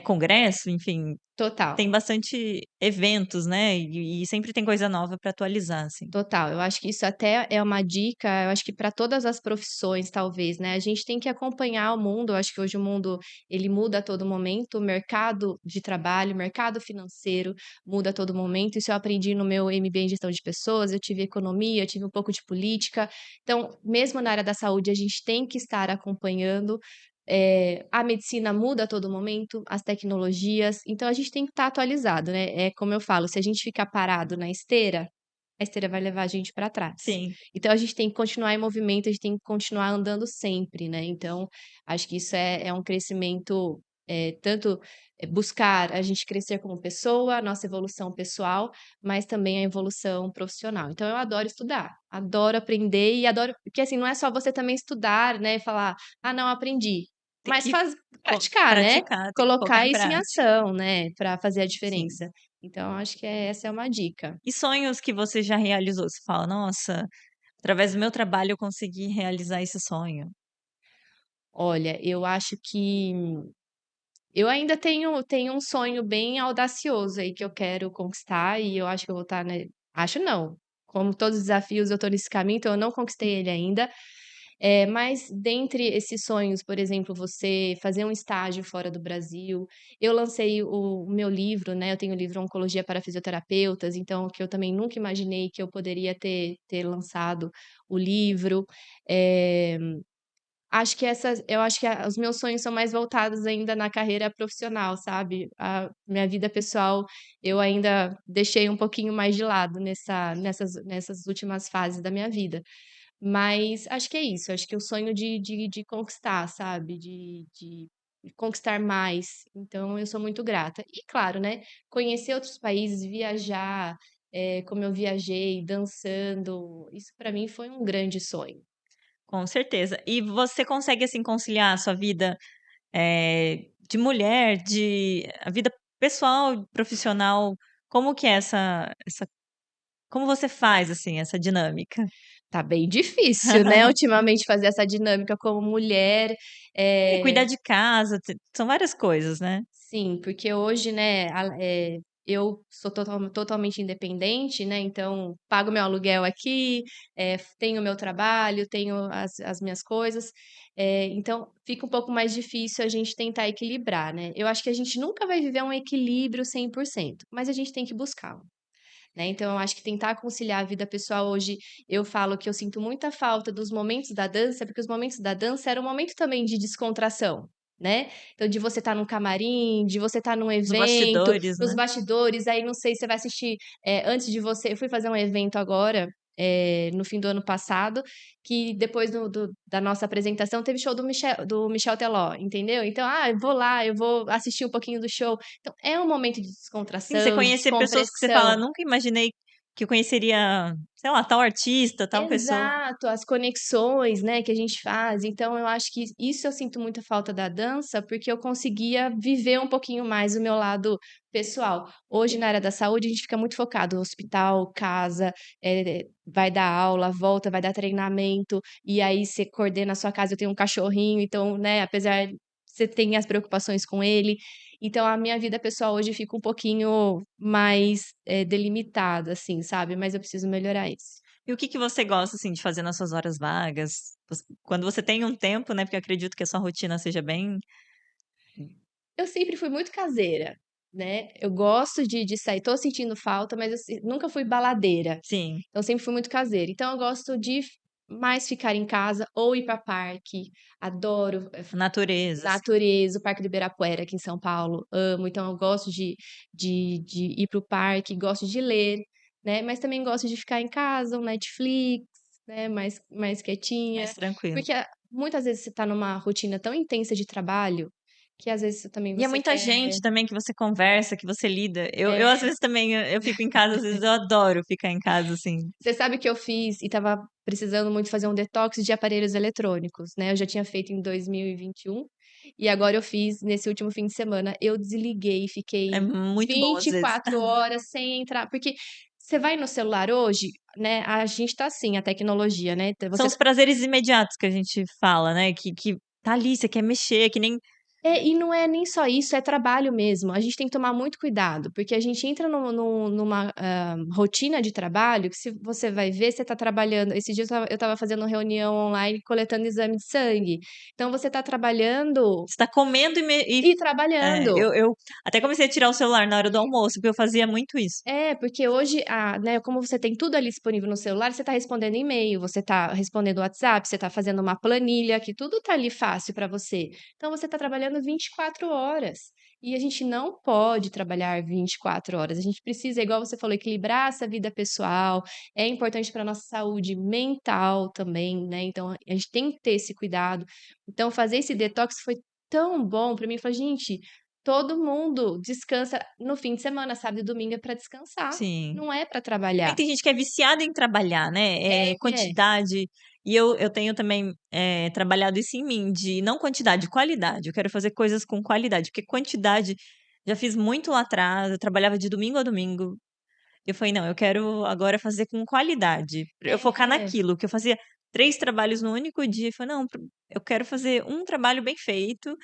congresso, enfim, Total. tem bastante eventos, né, e sempre tem coisa nova para atualizar, assim. Total, eu acho que isso até é uma dica, eu acho que para todas as profissões, talvez, né? A gente tem que acompanhar o mundo, eu acho que hoje o mundo ele muda a todo momento, o mercado de trabalho, o mercado financeiro muda a todo momento. Isso eu aprendi no meu MBA em gestão de pessoas, eu tive economia, eu tive um pouco de política. Então, mesmo na área da saúde, a gente tem que estar acompanhando. A medicina muda a todo momento, as tecnologias, então a gente tem que estar atualizado, né? É como eu falo, se a gente ficar parado na esteira, a esteira vai levar a gente para trás. Sim, Então a gente tem que continuar em movimento, a gente tem que continuar andando sempre, né. Então, acho que isso é um crescimento, tanto, buscar a gente crescer como pessoa, a nossa evolução pessoal, mas também a evolução profissional. Então eu adoro estudar, adoro aprender e adoro porque, assim, não é só você também estudar, né, e falar: "Ah, não, aprendi", tem mas que praticar, né, praticar, tem que colocar colocar em isso em prática. ação, né, para fazer a Sim. diferença. Então acho que essa é uma dica. E sonhos que você já realizou? Você fala: "Nossa, através do meu trabalho eu consegui realizar esse sonho". Olha, eu acho que eu ainda tenho um sonho bem audacioso aí que eu quero conquistar e eu acho que eu vou estar, né, acho não, como todos os desafios eu estou nesse caminho, então eu não conquistei ele ainda. Mas dentre esses sonhos, por exemplo, você fazer um estágio fora do Brasil, eu lancei o meu livro, né, eu tenho o livro Oncologia para Fisioterapeutas, então que eu também nunca imaginei que eu poderia ter lançado o livro. Eh eu acho que os meus sonhos são mais voltados ainda na carreira profissional, sabe. A minha vida pessoal, eu ainda deixei um pouquinho mais de lado nessas últimas fases da minha vida. Mas acho que é isso, acho que o sonho de conquistar, sabe, de conquistar mais. Então eu sou muito grata. E claro, né, conhecer outros países, viajar, como eu viajei, dançando, isso para mim foi um grande sonho. Com certeza. E você consegue, assim, conciliar a sua vida, de mulher, de a vida pessoal, profissional, como que é essa como você faz, assim, essa dinâmica? Tá bem difícil, né, ultimamente fazer essa dinâmica como mulher, É, cuidar eh de casa, são várias coisas, né. sim, porque hoje, né, eu sou totalmente independente, né, então pago meu aluguel aqui, tenho meu trabalho, tenho as minhas coisas, então fica um pouco mais difícil a gente tentar equilibrar, né. Eu acho que a gente nunca vai viver um equilíbrio 100%, mas a gente tem que buscá-lo. Né, então eu acho que tentar conciliar a vida pessoal hoje, eu falo que eu sinto muita falta dos momentos da dança, porque os momentos da dança era um momento também de descontração, né. Então de você estar num camarim, de você estar num Os evento, bastidores, nos né. bastidores, aí não sei, você vai assistir, antes de você eu fui fazer um evento agora, no fim do ano passado, que depois da nossa apresentação teve show do Michel Teló, entendeu. Então, eu vou lá, eu vou assistir um pouquinho do show. Então é um momento de Sim, você descontração, de conhecer pessoas que você fala: descompressão. "Nunca imaginei que eu conheceria, sei lá, tal artista, tal pessoa. Exato, as conexões, né, que a gente faz. Então, eu acho que isso eu sinto muita falta da dança, porque eu conseguia viver um pouquinho mais o meu lado pessoal. Hoje, na área da saúde, a gente fica muito focado, hospital, casa, vai dar aula, volta, vai dar treinamento, e aí você coordena a sua casa. Eu tenho um cachorrinho, então, né, apesar você tem as preocupações com ele. Então, a minha vida pessoal hoje fica um pouquinho mais delimitada, assim, sabe? Mas eu preciso melhorar isso. E o que que você gosta, assim, de fazer nas suas horas vagas? Quando você tem um tempo, né, porque eu acredito que a sua rotina seja bem. Eu sempre fui muito caseira, né, eu gosto de sair, tô sentindo falta, mas nunca fui baladeira, Sim, eu sempre fui muito caseira. Então eu gosto de mais ficar em casa ou ir para parque, adoro, natureza, assim. natureza, o Parque do Ibirapuera aqui em São Paulo, amo, então eu gosto de ir para o parque, gosto de ler, né, mas também gosto de ficar em casa, um Netflix, né, mais quietinha, Mais tranquilo. porque muitas vezes você tá numa rotina tão intensa de trabalho, que às vezes também E é você muita quer gente também que você conversa, que você lida. Eu às é. vezes também, eu fico em casa, às vezes eu adoro ficar em casa, assim. Você sabe que eu fiz e estava precisando muito fazer um detox de aparelhos eletrônicos, né, eu já tinha feito em 2021, e agora eu fiz nesse último fim de semana. Eu desliguei, É fiquei muito bom às vezes. 24 horas sem entrar porque você vai no celular hoje, né, a gente tá assim, a tecnologia, né, São você os prazeres imediatos que a gente fala, né, que tá ali, você quer mexer, que nem e não é nem só isso, é trabalho mesmo. A gente tem que tomar muito cuidado, porque a gente entra numa rotina de trabalho que, se você vai ver, você está trabalhando. Esse dia eu estava fazendo reunião online coletando exame de sangue. Então, você está trabalhando você tá comendo e trabalhando. eu até comecei a tirar o celular na hora do almoço, porque eu fazia muito isso. É, porque hoje, né, como você tem tudo ali disponível no celular, você está respondendo e-mail, você está respondendo WhatsApp, você está fazendo uma planilha, que tudo está ali fácil para você. Então, você está trabalhando 24 horas. E a gente não pode trabalhar 24 horas. A gente precisa, igual você falou, equilibrar essa vida pessoal. É importante para nossa saúde mental também, né? Então, a gente tem que ter esse cuidado. Então, fazer esse detox foi tão bom para mim. Eu falei, gente, todo mundo descansa no fim de semana, sábado e domingo é para descansar, Sim. não é para É que trabalhar. tem gente que é viciada em trabalhar, né, É, quantidade. E eu tenho também, trabalhado isso em mim, de não quantidade, qualidade. Eu quero fazer coisas com qualidade, porque quantidade já fiz muito lá atrás, eu trabalhava de domingo a domingo. Eu falei: "Não, eu quero agora fazer com qualidade", pra eu focar é. naquilo, que eu fazia 3 trabalhos no único dia, eu falei: "Não, eu quero fazer um trabalho bem feito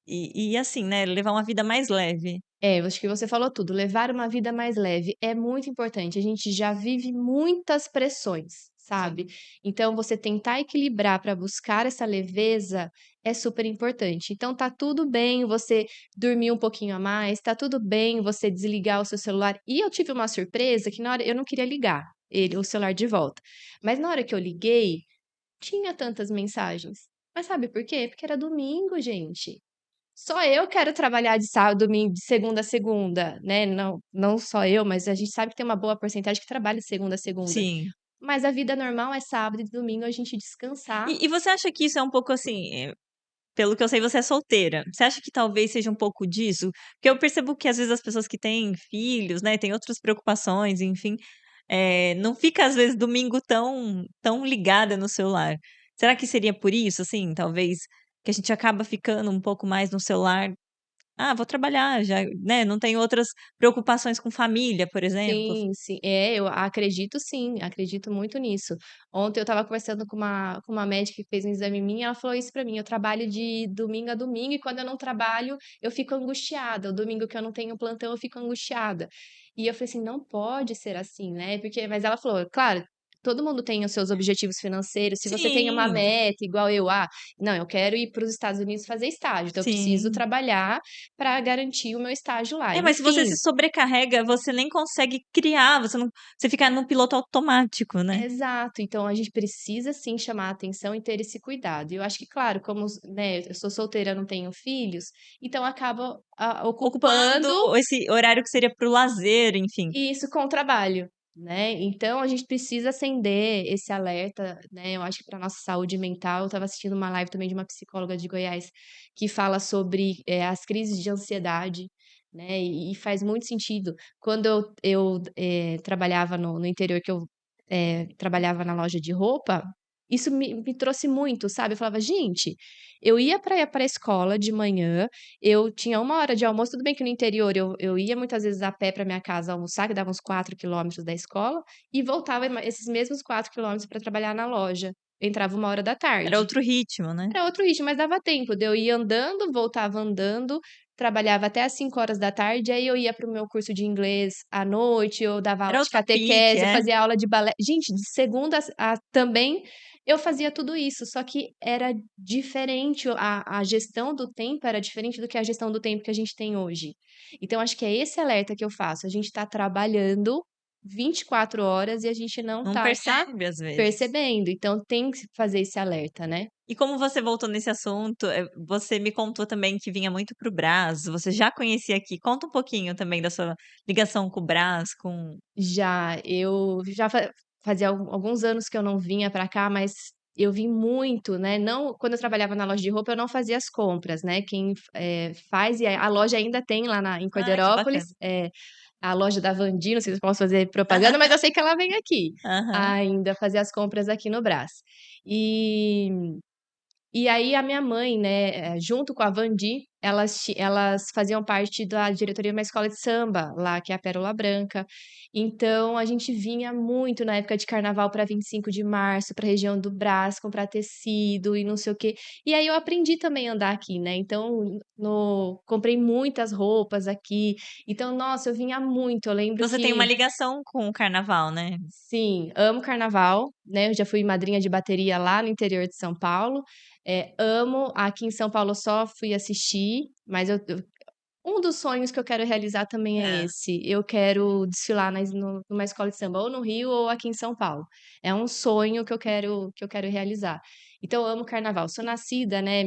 e assim, né, levar uma vida mais leve". É, eu acho que você falou tudo. Levar uma vida mais leve é muito importante. A gente já vive muitas pressões, sabe? Então, você tentar equilibrar para buscar essa leveza é super importante. Então, tá tudo bem você dormir um pouquinho a mais, tá tudo bem você desligar o seu celular. E eu tive uma surpresa que na hora eu não queria ligar o celular de volta. Mas na hora que eu liguei, tinha tantas mensagens. Mas sabe por quê? Porque era domingo, gente. Só eu quero trabalhar de sábado, domingo, de segunda a segunda, né, não só eu, mas a gente sabe que tem uma boa porcentagem que trabalha de segunda a segunda. Sim. Mas a vida normal é sábado e domingo a gente descansar. E você acha que isso é um pouco assim, pelo que eu sei, você é solteira. Você acha que talvez seja um pouco disso? Porque eu percebo que às vezes as pessoas que têm filhos, né, têm outras preocupações, enfim, não fica às vezes domingo tão ligada no celular. Será que seria por isso, assim, talvez, que a gente acaba ficando um pouco mais no celular? "Ah, vou trabalhar já", né, não tem outras preocupações com família, por exemplo. Sim, sim. É, eu acredito sim, acredito muito nisso. Ontem eu estava conversando com uma médica que fez um exame em mim, ela falou isso pra mim: "Eu trabalho de domingo a domingo e quando eu não trabalho, eu fico angustiada. O domingo que eu não tenho plantão, eu fico angustiada". E eu falei assim: "Não pode ser assim, né", porque mas ela falou: "Claro, todo mundo tem os seus objetivos financeiros, se você tem uma Sim, meta igual eu, não, eu quero ir para os Estados Unidos fazer estágio, então eu preciso sim. trabalhar para garantir o meu estágio lá". É, mas se você se Enfim. sobrecarrega, você nem consegue criar, você fica no piloto automático, né. Exato, então a gente precisa sim chamar a atenção e ter esse cuidado. E eu acho que, claro, como, né, eu sou solteira, não tenho filhos, então acaba ocupando Ocupando esse horário que seria para o lazer, enfim. isso com o trabalho, né? Então a gente precisa acender esse alerta, né? Eu acho que para nossa saúde mental, eu estava assistindo uma live também de uma psicóloga de Goiás que fala sobre as crises de ansiedade. né? E faz muito sentido. Quando eu trabalhava no interior, que eu trabalhava na loja de roupa, isso me trouxe muito, sabe? Eu falava, gente, eu ia para a escola de manhã, eu tinha 1 hora de almoço, tudo bem que no interior eu ia muitas vezes a pé para minha casa almoçar, que dava uns 4 quilômetros da escola, e voltava esses mesmos 4 quilômetros para trabalhar na loja. Eu entrava 1 hora da tarde. Era outro ritmo, né? Era outro ritmo, mas dava tempo de eu ir andando, voltava andando, trabalhava até às 5 horas da tarde, aí eu ia para o meu curso de inglês à noite, eu dava aula Era de outro pique, catequese, eu é. fazia aula de balé. Gente, de segunda a também eu fazia tudo isso, só que era diferente, a gestão do tempo era diferente do que a gestão do tempo que a gente tem hoje. Então acho que é esse alerta que eu faço, a gente tá trabalhando 24 horas e a gente não Não tá percebe às vezes. percebendo, então tem que fazer esse alerta, né. E como você voltou nesse assunto, você me contou também que vinha muito para o Brás, você já conhecia aqui. Conta um pouquinho também da sua ligação com o Brás, com Já, eu já fazia alguns anos que eu não vinha pra cá, mas eu vim muito, né, não quando eu trabalhava na loja de roupa, eu não fazia as compras, né, quem faz e a loja ainda tem lá em ai, que bacana. Cordeirópolis, a loja da Vandi, não sei se eu posso fazer propaganda, mas eu sei que ela vem aqui, Aham. ainda fazer as compras aqui no Brás. E e aí a minha mãe, né, junto com a Vandi, elas faziam parte da diretoria de uma escola de samba lá, que é a Pérola Branca. Então a gente vinha muito na época de carnaval para 25 de março, para a região do Brás, comprar tecido e não sei o quê. E aí eu aprendi também a andar aqui, né, então comprei muitas roupas aqui. Então, nossa, eu vinha muito, eu lembro Você tem uma que ligação com o carnaval, né? sim, amo carnaval, né, eu já fui madrinha de bateria lá no interior de São Paulo, amo, aqui em São Paulo só fui assistir, mas um dos sonhos que eu quero realizar também é Hã. esse, eu quero desfilar numa escola de samba, ou no Rio ou aqui em São Paulo. É um sonho que eu quero realizar. Então eu amo carnaval. Sou nascida, né,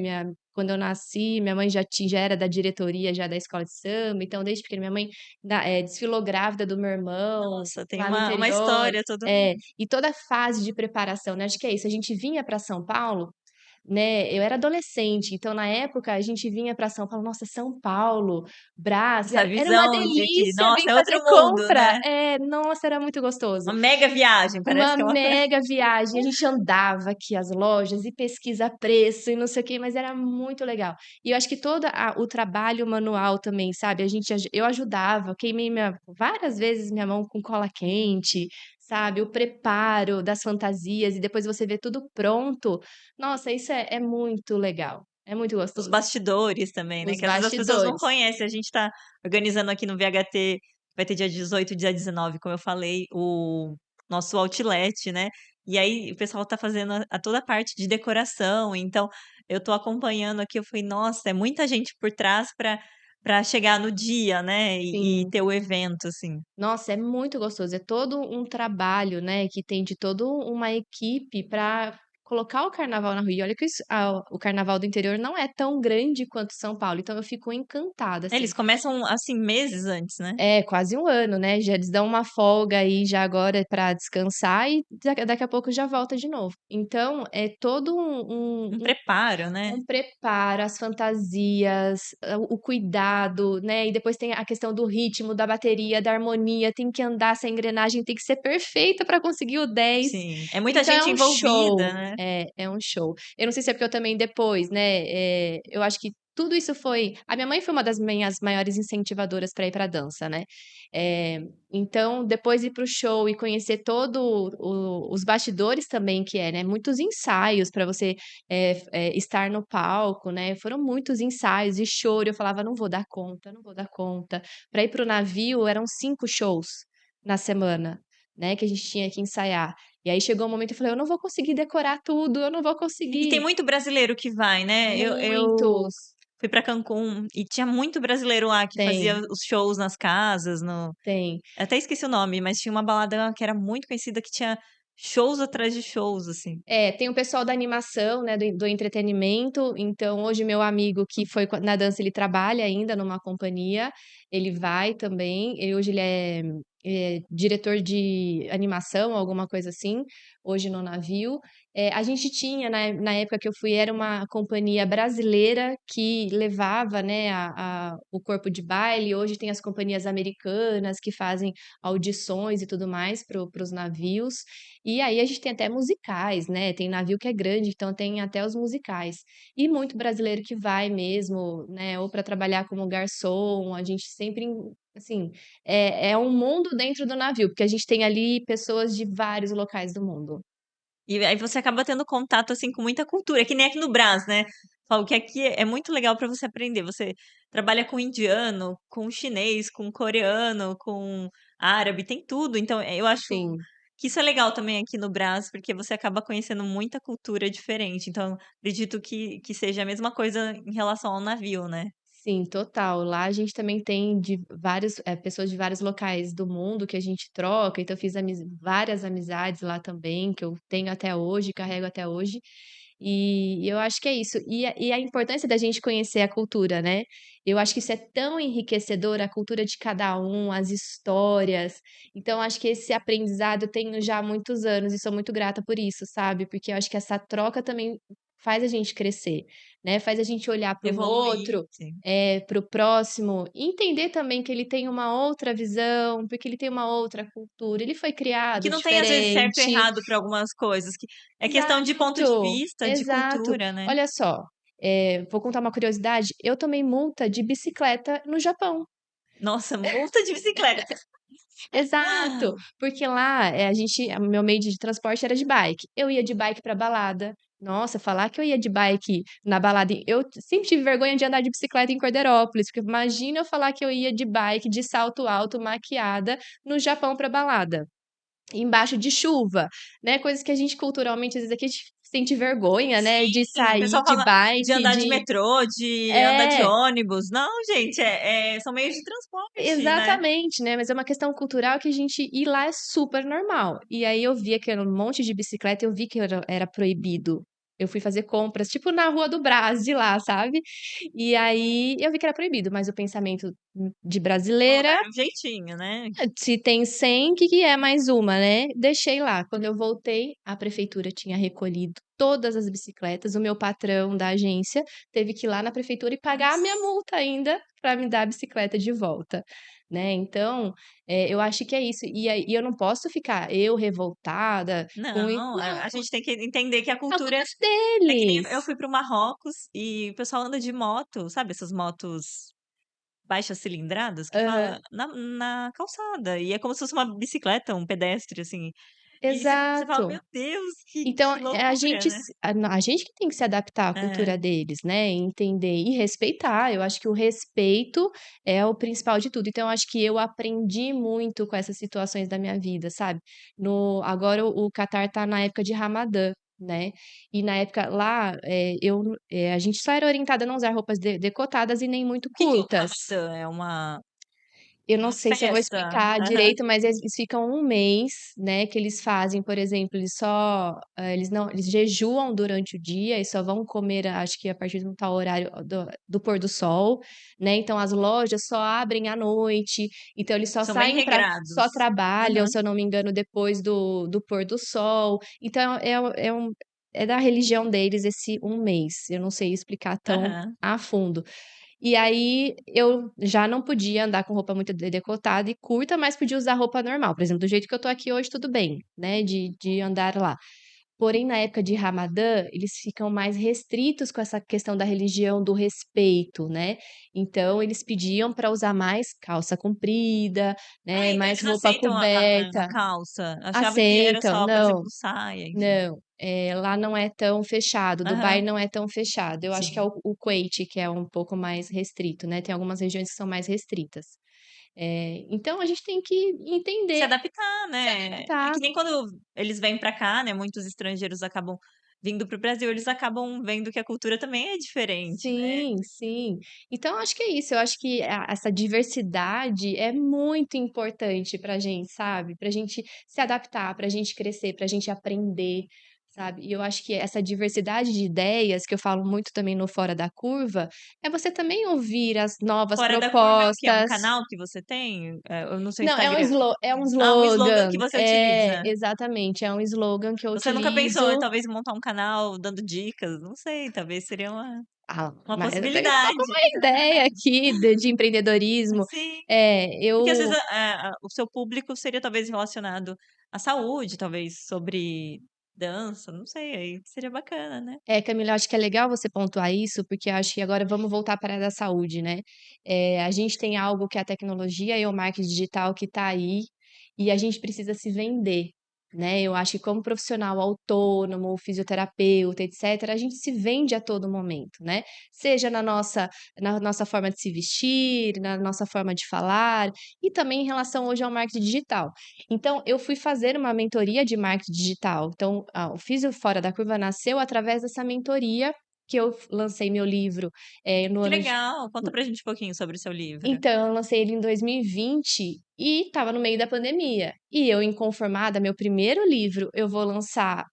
quando eu nasci, minha mãe já era da diretoria já da escola de samba, então desde pequena minha mãe desfilou grávida do meu irmão, Nossa, tem lá no uma interior. história toda. E toda a fase de preparação, né, acho que é isso, a gente vinha para São Paulo, né, eu era adolescente, então na época a gente vinha para São Paulo, nossa, São Paulo, Brás, Essa era uma visão de que, delícia vir nossa, é outro fazer mundo, compra. né? Nossa, era muito gostoso. Uma mega viagem, parece Uma que é uma coisa. mega viagem, a gente andava aqui as lojas e pesquisa preço e não sei o quê, mas era muito legal. E eu acho que todo o trabalho manual também, sabe, eu ajudava, queimei várias vezes minha mão com cola quente, sabe, o preparo das fantasias e depois você vê tudo pronto. Nossa, isso é muito legal, é muito Os gostoso. bastidores também, né, Os que às vezes as pessoas não bastidores. conhecem. A gente tá organizando aqui no VHT, vai ter dia 18, dia 19, como eu falei, o nosso outlet, né, e aí o pessoal tá fazendo toda a parte de decoração, então eu tô acompanhando aqui, eu falei: "Nossa, é muita gente por trás pra chegar no dia, né, e Sim. ter o evento, assim". Nossa, é muito gostoso, é todo um trabalho, né, que tem de toda uma equipe para colocar o carnaval na rua. E olha que o carnaval do interior não é tão grande quanto São Paulo, então eu fico encantada, assim. Eles começam, assim, meses antes, né. É, quase 1 ano, né, já eles dão uma folga aí já agora para descansar e daqui a pouco já volta de novo. Então é todo Um preparo, né. um preparo, as fantasias, o cuidado, né, e depois tem a questão do ritmo, da bateria, da harmonia, tem que andar, essa engrenagem tem que ser perfeita para conseguir o 10. Sim, é muita Então é gente um envolvida, show, né. é um show. Eu não sei se é porque eu também depois, né, eu acho que tudo isso foi a minha mãe foi uma das minhas maiores incentivadoras para ir para dança, né. Eh, então depois ir para o show e conhecer todo os bastidores também que é, né, muitos ensaios para você estar no palco, né, foram muitos ensaios e choro, eu falava: "Não vou dar conta, não vou dar conta". Para ir para o navio eram 5 shows na semana, né, que a gente tinha que ensaiar. E aí chegou um momento eu falei: "Eu não vou conseguir decorar tudo, eu não vou E tem conseguir". muito brasileiro que vai, né. Eu Muitos. fui pra Cancún e tinha muito brasileiro lá que fazia Tem, os shows nas casas, no tem. até esqueci o nome, mas tinha uma balada que era muito conhecida que tinha shows atrás de shows, assim. É, tem o pessoal da animação, né, do entretenimento, então hoje meu amigo que foi na dança, ele trabalha ainda numa companhia, ele vai também, hoje ele é diretor de animação, alguma coisa assim, hoje no navio. A gente tinha, na época que eu fui, era uma companhia brasileira que levava, né, o corpo de baile. Hoje tem as companhias americanas que fazem audições e tudo mais para os navios. E aí a gente tem até musicais, né? Tem navio que é grande, então tem até os musicais. E muito brasileiro que vai mesmo, né? Ou para trabalhar como garçom. A gente sempre, assim, é um mundo dentro do navio, porque a gente tem ali pessoas de vários locais do mundo. E aí você acaba tendo contato, assim, com muita cultura, que nem aqui no Brás, né? Falo que aqui é muito legal para você aprender. Você trabalha com indiano, com chinês, com coreano, com árabe, tem tudo. Então, eu acho Sim. que isso é legal também aqui no Brás, porque você acaba conhecendo muita cultura diferente. Então, acredito que seja a mesma coisa em relação ao navio, né? Sim, total. Lá a gente também tem de vários, pessoas de vários locais do mundo que a gente troca, então eu fiz várias amizades lá também, que eu tenho até hoje, carrego até hoje. E eu acho que é isso. E a importância da gente conhecer a cultura, né? Eu acho que isso é tão enriquecedor, a cultura de cada um, as histórias. Então, acho que esse aprendizado eu tenho já há muitos anos e sou muito grata por isso, sabe? Porque eu acho que essa troca também faz a gente crescer, né? Faz a gente olhar para o Evoluir, outro, sim. para o próximo, e entender também que ele tem uma outra visão, porque ele tem uma outra cultura, ele foi E que criado não tem, às vezes, certo e diferente. errado para algumas coisas, que é questão de ponto de Exato, vista, de exato. cultura, né? Olha só, vou contar uma curiosidade, eu tomei multa de bicicleta no Japão. Nossa, multa de bicicleta. Exato, porque lá, o meu meio de transporte era de bike. Eu ia de bike pra balada. Nossa, falar que eu ia de bike na balada, eu sempre tive vergonha de andar de bicicleta em Corderópolis, porque imagina eu falar que eu ia de bike, de salto alto, maquiada, no Japão pra balada, embaixo de chuva, né? Coisas que a gente culturalmente, às vezes aqui a gente sente vergonha, né? De Sim, o sair pessoal de fala de bike, andar de de. metrô, de andar de É, ônibus. Não, gente, são meios de transporte, né? exatamente, né, mas é uma questão cultural que a gente ir lá é super normal. E aí eu vi aquele monte de bicicleta, eu vi que era proibido. Eu fui fazer compras, tipo na Rua do Brás de lá, sabe. E aí eu vi que era proibido, mas o pensamento de Vamos brasileira, dar um jeitinho, né? se tem 100, que é mais uma, né. Deixei lá. Quando eu voltei, a prefeitura tinha recolhido todas as bicicletas, o meu patrão da agência teve que ir lá na prefeitura e pagar a minha Nossa. multa ainda para me dar a bicicleta de volta, né. Então, eu acho que é isso. E aí eu não posso ficar eu revoltada com i Não, não, a gente tem que entender que a a culpa cultura é é que nem deles. eu fui para o Marrocos e o pessoal anda de moto, sabe essas motos baixas cilindradas que Aham. fala? Na calçada, e é como se fosse uma bicicleta, um pedestre, assim. E você fala: Exato. "Meu Deus, que Então, que a loucura", gente né? se a gente que tem que se adaptar à É. cultura deles, né, entender e respeitar. Eu acho que o respeito é o principal de tudo. Então eu acho que eu aprendi muito com essas situações da minha vida, sabe. No agora o Catar tá na época de Ramadã, né, e na época lá, a gente só era orientada a não usar roupas decotadas e nem muito O que que é o curtas. Ramadã? É Eu não uma sei se eu vou festa. explicar Aham. direito, mas eles ficam um mês, né, que eles fazem, por exemplo, eles jejuam durante o dia e só vão comer, acho que a partir de um tal horário do pôr do sol, né, então as lojas só abrem à noite, então eles São bem só regrados. trabalham, Aham. se eu não me engano, depois do pôr do sol, então é da religião deles esse um mês, eu não sei explicar tão Aham. a fundo. E aí eu já não podia andar com roupa muito decotada e curta, mas podia usar roupa normal. Por exemplo, do jeito que eu tô aqui hoje, tudo bem, né, de andar lá. Porém, na época de Ramadã, eles ficam mais restritos com essa questão da religião, do respeito, né. Então eles pediam para usar mais calça comprida, Ah, né, então mais eles roupa aceitam a coberta. calça. Achava que era Aceitam, só, por não. exemplo, saia, enfim. Não, lá não é tão fechado, Dubai Aham. não é tão fechado. Eu acho que é Sim. o Kuwait que é um pouco mais restrito, né, tem algumas regiões que são mais restritas. Então a gente tem que Se entender, adaptar, se né. É adaptar. que nem quando eles vêm pra cá, né, muitos estrangeiros acabam vindo para o Brasil, eles acabam vendo que a cultura também é diferente, né. Sim, sim. Então acho que é isso, eu acho que essa diversidade é muito importante pra gente, sabe, pra gente se adaptar, pra gente crescer, pra gente aprender, sabe? E eu acho que essa diversidade de ideias, que eu falo muito também no Fora da Curva, é você também ouvir as novas Fora da curva é o quê? É um propostas. canal que você tem? No seu Não, Instagram? é um Ah, um slogan slogan. que você É, utiliza. exatamente, é um slogan que eu Você nunca pensou em utilizo. talvez montar um canal dando dicas? Não sei, talvez seria Ah, uma mas eu tenho toda possibilidade. uma ideia aqui de empreendedorismo. Sim, porque às vezes Eu o seu público seria talvez relacionado à saúde, talvez sobre dança, não sei, aí seria bacana, né? Camila, eu acho que é legal você pontuar isso, porque eu acho que agora vamos voltar para a área da saúde, né? A gente tem algo que é a tecnologia e o marketing digital que está aí, e a gente precisa se vender, né? Eu acho que como profissional autônomo, fisioterapeuta, etc., a gente se vende a todo momento, né? Seja na nossa forma de se vestir, na nossa forma de falar, e também em relação hoje ao marketing digital. Então, eu fui fazer uma mentoria de marketing digital. Então, o Físio Fora da Curva nasceu através dessa mentoria que eu lancei meu livro no Que ano de. legal! Conta pra gente um pouquinho sobre o seu livro. Então, eu lancei ele em 2020 e estava no meio da pandemia. E eu, inconformada, meu primeiro livro, eu vou lançar.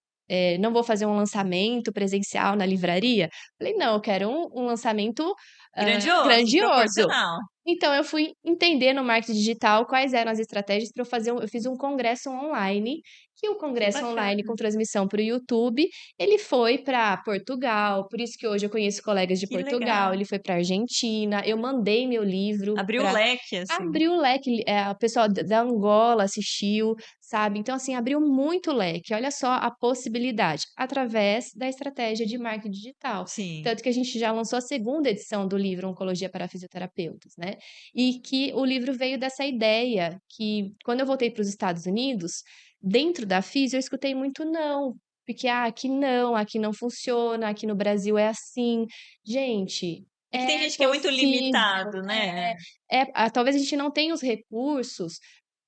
Não vou fazer um lançamento presencial na livraria. Falei, não, eu quero um lançamento Grandioso, grandioso. proporcional. Então, eu fui entender no marketing digital quais eram as estratégias para eu fazer. Eu fiz um congresso online, que o Que congresso online bacana, com transmissão para o YouTube, ele foi para Portugal, por isso que hoje eu conheço colegas de que Portugal, legal. ele foi para Argentina, eu mandei meu livro Abriu o para leque, assim. abrir o leque, o pessoal da Angola assistiu, sabe? Então, assim, abriu muito leque. Olha só a possibilidade, através da estratégia de marketing digital. Sim. Tanto que a gente já lançou a segunda edição do livro Oncologia para Fisioterapeutas, né? E que o livro veio dessa ideia que, quando eu voltei para os Estados Unidos, dentro da Fisio, eu escutei muito não. Porque, aqui não funciona, aqui no Brasil é assim. Gente, É que tem é gente que é muito possível. limitado, né? Talvez a gente não tenha os recursos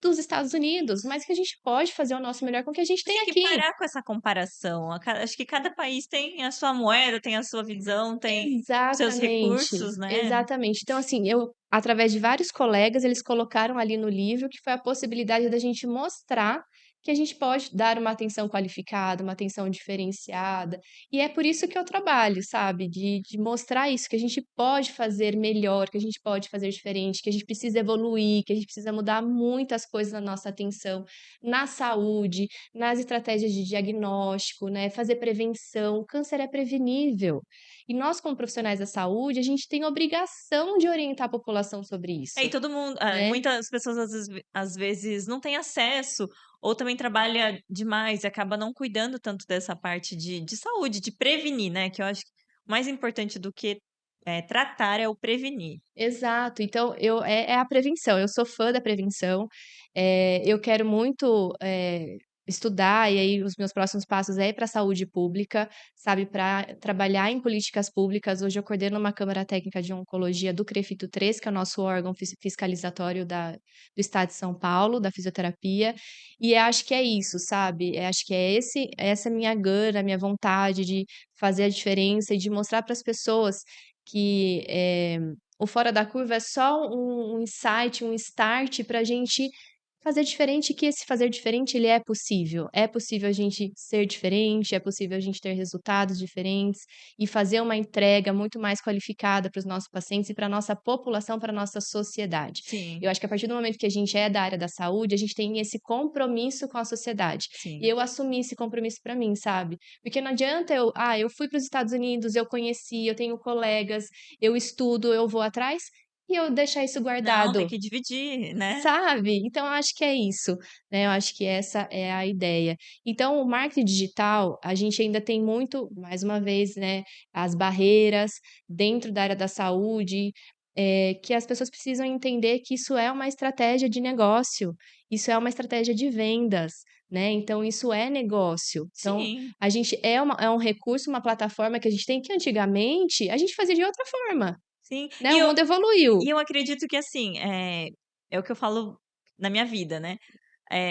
dos Estados Unidos, mas que a gente pode fazer o nosso melhor com o que a gente Mas tem tem que aqui. parar com essa comparação. Acho que cada país tem a sua moeda, tem a sua visão, tem os seus Exatamente, recursos, né? exatamente. Então, assim, através de vários colegas, eles colocaram ali no livro que foi a possibilidade da gente mostrar que a gente pode dar uma atenção qualificada, uma atenção diferenciada. E é por isso que eu trabalho, sabe? De mostrar isso, que a gente pode fazer melhor, que a gente pode fazer diferente, que a gente precisa evoluir, que a gente precisa mudar muitas coisas na nossa atenção, na saúde, nas estratégias de diagnóstico, né? Fazer prevenção. O câncer é prevenível. E nós, como profissionais da saúde, a gente tem obrigação de orientar a população sobre E isso, todo mundo, né? muitas pessoas às vezes não têm acesso ou também trabalha demais e acaba não cuidando tanto dessa parte de saúde, de prevenir, né? Que eu acho que o mais importante do que tratar é o prevenir. Exato. Então, é a prevenção. Eu sou fã da prevenção. Eu quero muito estudar, e aí os meus próximos passos é ir para a saúde pública, sabe, para trabalhar em políticas públicas. Hoje eu coordeno uma Câmara Técnica de Oncologia do CREFITO 3, que é o nosso órgão fiscalizatório do Estado de São Paulo, da fisioterapia. E acho que é isso, sabe? Acho que essa é a minha gana, a minha vontade de fazer a diferença e de mostrar para as pessoas que o fora da curva é só um insight, um start para a gente fazer diferente, que esse fazer diferente ele é possível. É possível a gente ser diferente, é possível a gente ter resultados diferentes e fazer uma entrega muito mais qualificada para os nossos pacientes e para a nossa população, para a nossa sociedade. Sim, Eu acho que a partir do momento que a gente é da área da saúde, a gente tem esse compromisso com a sociedade. E sim. eu assumi esse compromisso para mim, sabe? Porque não adianta eu fui para os Estados Unidos, eu conheci, eu tenho colegas, eu estudo, eu vou atrás, e eu deixar isso Não, tem guardado, que dividir, né? sabe? Então, eu acho que é isso, né? Eu acho que essa é a ideia. Então, o marketing digital, a gente ainda tem muito, mais uma vez, né, as barreiras dentro da área da saúde, que as pessoas precisam entender que isso é uma estratégia de negócio, isso é uma estratégia de vendas, né? Então, isso é negócio. Então, Sim, a gente é um recurso, uma plataforma que a gente tem que antigamente a gente fazia de outra forma, sim. né? O mundo evoluiu. E eu acredito que, assim, é o que eu falo na minha vida, né?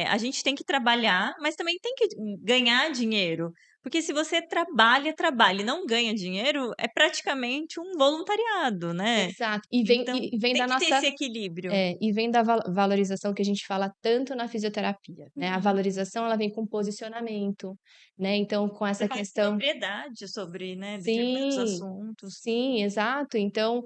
A gente tem que trabalhar, mas também tem que ganhar dinheiro. Porque se você trabalha, trabalha e não ganha dinheiro, é praticamente um voluntariado, né. Exato. Então E vem tem da que ter nossa esse equilíbrio. e vem da valorização que a gente fala tanto na fisioterapia, né, a Uhum. valorização ela vem com posicionamento, né, então com Você essa fala com questão. propriedade sobre, né, determinados Sim, assuntos. sim, exato. Então,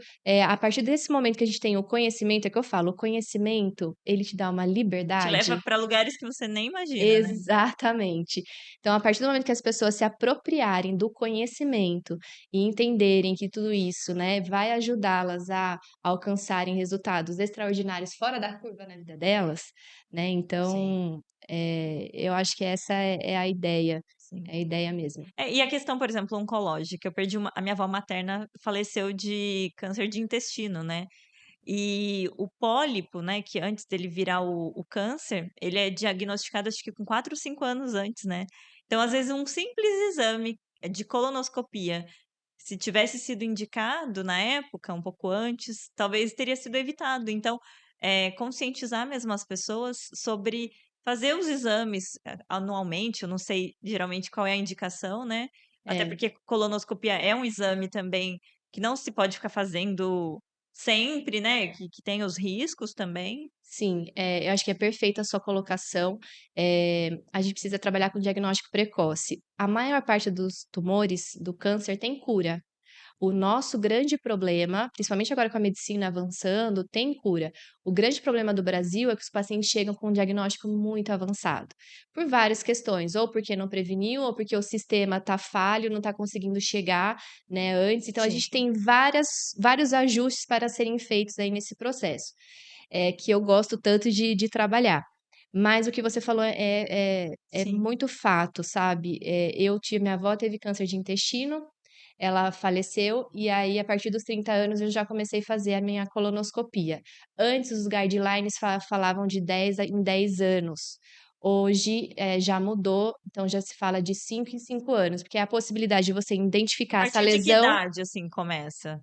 a partir desse momento que a gente tem o conhecimento, é que eu falo, o conhecimento, ele te dá uma Te leva liberdade. para lugares que você nem imagina, né. Exatamente. Então, a partir do momento que as pessoas se apropriarem do conhecimento e entenderem que tudo isso, né, vai ajudá-las a alcançarem resultados extraordinários fora da curva na vida delas, né, Sim, então, eu acho que essa é a ideia, sim. é a ideia mesmo. E a questão, por exemplo, oncológica, eu perdi uma a minha avó materna faleceu de câncer de intestino, né. E o pólipo, né, que antes dele virar o câncer, ele é diagnosticado acho que com 4 ou 5 anos antes, né. Então, às vezes, um simples exame de colonoscopia, se tivesse sido indicado na época, um pouco antes, talvez teria sido evitado. Então, conscientizar mesmo as pessoas sobre fazer os exames, anualmente, eu não sei geralmente qual é a indicação, né, até É. porque colonoscopia é um exame também que não se pode ficar fazendo sempre, né, que tem os riscos também. Sim, eu acho que é perfeita a sua colocação. A gente precisa trabalhar com diagnóstico precoce. A maior parte dos tumores do câncer tem cura. O nosso grande problema, principalmente agora com a medicina avançando, tem cura. O grande problema do Brasil é que os pacientes chegam com um diagnóstico muito avançado, por várias questões, ou porque não preveniu, ou porque o sistema está falho, não está conseguindo chegar, né, antes. Então a Sim, gente tem vários ajustes para serem feitos aí nesse processo, que eu gosto tanto de trabalhar. Mas o que você falou é sim. muito fato, sabe? Minha avó teve câncer de intestino, ela faleceu, e aí a partir dos 30 anos eu já comecei a fazer a minha colonoscopia. Antes os guidelines falavam de 10 em 10 anos. Hoje, já mudou, então já se fala de 5 em 5 anos, porque é a possibilidade de você A identificar essa partir de que lesão. idade, assim, começa?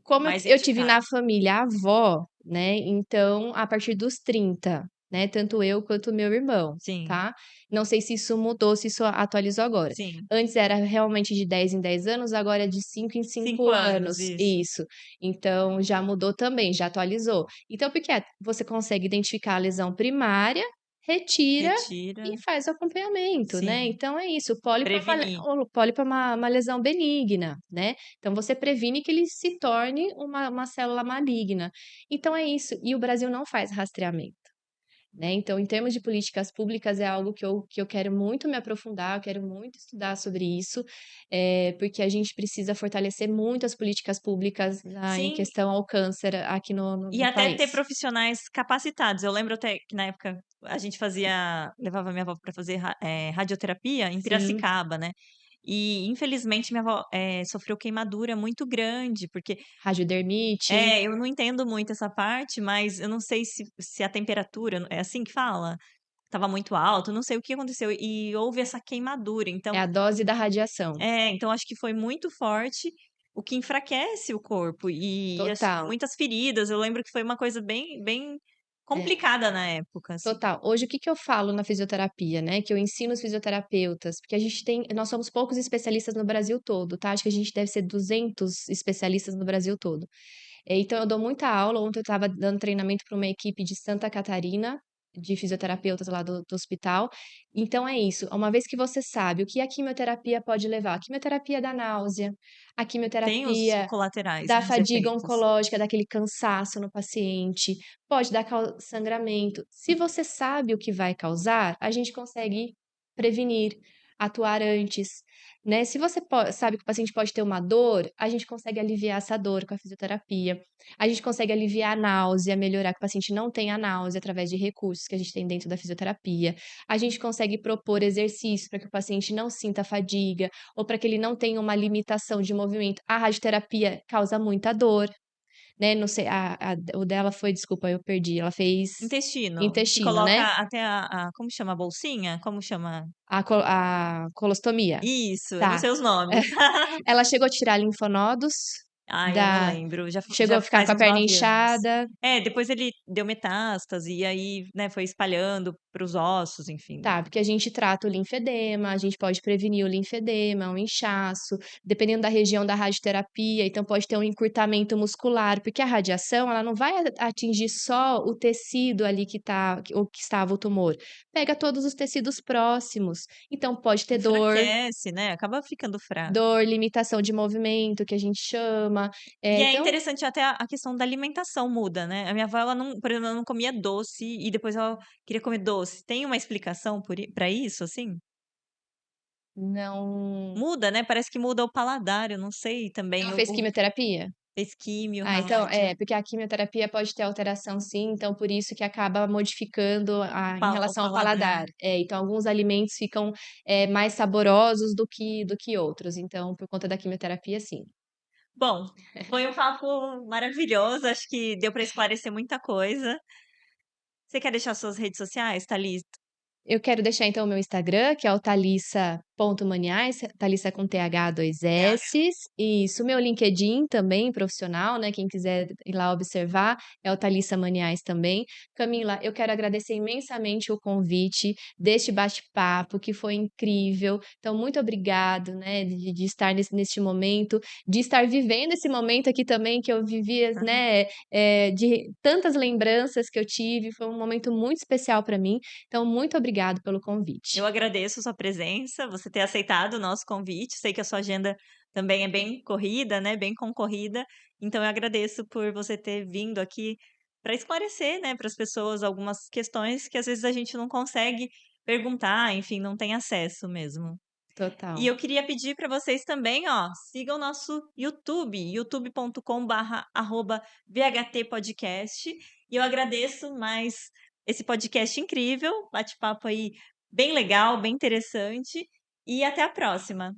Como Mais eu tive indicado. na família a avó, né, então a partir dos 30, né, tanto eu quanto o meu irmão, Sim, tá. Não sei se isso mudou, se isso atualizou agora. sim. Antes era realmente de 10 em 10 anos, agora é de 5 em 5 5 anos, anos. isso. Isso. Então já mudou também, já atualizou. Então porque você consegue identificar a lesão primária, retira e Retira, faz o acompanhamento, né. sim. Então é isso, o pólipo é Prevenir. o pólipo é uma lesão benigna, né. Então você previne que ele se torne uma célula maligna. Então é isso, e o Brasil não faz rastreamento, né, então em termos de políticas públicas é algo que eu quero muito me aprofundar, eu quero muito estudar sobre isso, porque a gente precisa fortalecer muito as políticas públicas em Sim, questão ao câncer aqui e no até país. ter profissionais capacitados. Eu lembro até que na época a gente levava minha avó para fazer radioterapia em Sim, Piracicaba, né. E infelizmente minha avó, sofreu queimadura muito grande, porque radiodermite. eu não entendo muito essa parte, mas eu não sei se a temperatura é assim que fala? Estava muito alta, não sei o que aconteceu e houve essa queimadura, É então a dose da radiação. então acho que foi muito forte, o que enfraquece o corpo e as Total. muitas feridas, eu lembro que foi uma coisa bem É. complicada na época, assim. Total. Hoje, o que que eu falo na fisioterapia, né, que eu ensino os fisioterapeutas, porque nós somos poucos especialistas no Brasil todo, tá, acho que a gente deve ser 200 especialistas no Brasil todo. Então eu dou muita aula, ontem eu estava dando treinamento para uma equipe de Santa Catarina, de fisioterapeutas lá do hospital. Então é isso, uma vez que você sabe o que a quimioterapia pode levar, a quimioterapia dá náusea, a Tem os quimioterapia colaterais, da né, os fadiga efeitos. oncológica, daquele cansaço no paciente, pode dar sangramento. Se você sabe o que vai causar, a gente consegue prevenir, atuar antes, né. Se você sabe que o paciente pode ter uma dor, a gente consegue aliviar essa dor com a fisioterapia. A gente consegue aliviar a náusea, melhorar que o paciente não tenha náusea através de recursos que a gente tem dentro da fisioterapia. A gente consegue propor exercícios para que o paciente não sinta fadiga ou para que ele não tenha uma limitação de movimento. A radioterapia causa muita dor, né, não sei, o dela foi, desculpa, eu perdi, ela fez Intestino, que intestino, coloca né, até a como chama a bolsinha? Como chama? a colostomia. Isso, eu não Tá. sei os nomes. Ela chegou a tirar linfonodos Ai, eu não da lembro, chegou já a ficar faz com a uns perna 9 anos. inchada. Depois ele deu metástase e aí, né, foi espalhando para os ossos, enfim. Tá, porque a gente trata o linfedema, a gente pode prevenir o linfedema, um inchaço, dependendo da região da radioterapia, então pode ter um encurtamento muscular, porque a radiação, ela não vai atingir só o tecido ali que tá, ou que estava o tumor, pega todos os tecidos próximos, então pode ter Enfraquece, né? Acaba ficando fraco. limitação de movimento, que a gente chama, E é então interessante até a questão da alimentação muda, né? A minha avó, ela não, por exemplo, ela não comia doce e depois ela queria comer doce. Tem uma explicação para isso, assim? não... Muda, né? Parece que muda o paladar, eu não sei Ela também. fez quimioterapia? Fez químio, Ah, então, rádio, porque a quimioterapia pode ter alteração sim, então por isso que acaba modificando em o relação ao paladar. paladar. Então alguns alimentos ficam, mais saborosos do que outros, então por conta da quimioterapia, sim. Bom, foi um papo maravilhoso, acho que deu para esclarecer muita coisa. Você quer deixar suas redes sociais, Thalita? Eu quero deixar então o meu Instagram, que é o thalissa.maniais, Thalissa com TH, 2 S's. Isso, meu LinkedIn também, profissional, né? Quem quiser ir lá observar, é o Thalissa Maniais também. Camila, eu quero agradecer imensamente o convite deste bate-papo, que foi incrível. Então, muito obrigado, né, de estar neste momento, de estar vivendo esse momento aqui também, que eu vivi, né, de tantas lembranças que eu tive. Foi um momento muito especial para mim. Então, muito obrigado pelo Eu convite. agradeço a sua presença, você ter aceitado o nosso convite. Sei que a sua agenda também é bem corrida, né? Bem concorrida. Então, eu agradeço por você ter vindo aqui para esclarecer, né, para as pessoas algumas questões que às vezes a gente não consegue perguntar, enfim, não tem acesso mesmo. E Total. eu queria pedir para vocês também, ó, sigam o nosso YouTube, youtube.com/VHT Podcast. E eu agradeço mais esse podcast incrível, bate-papo aí bem legal, bem interessante. E até a próxima.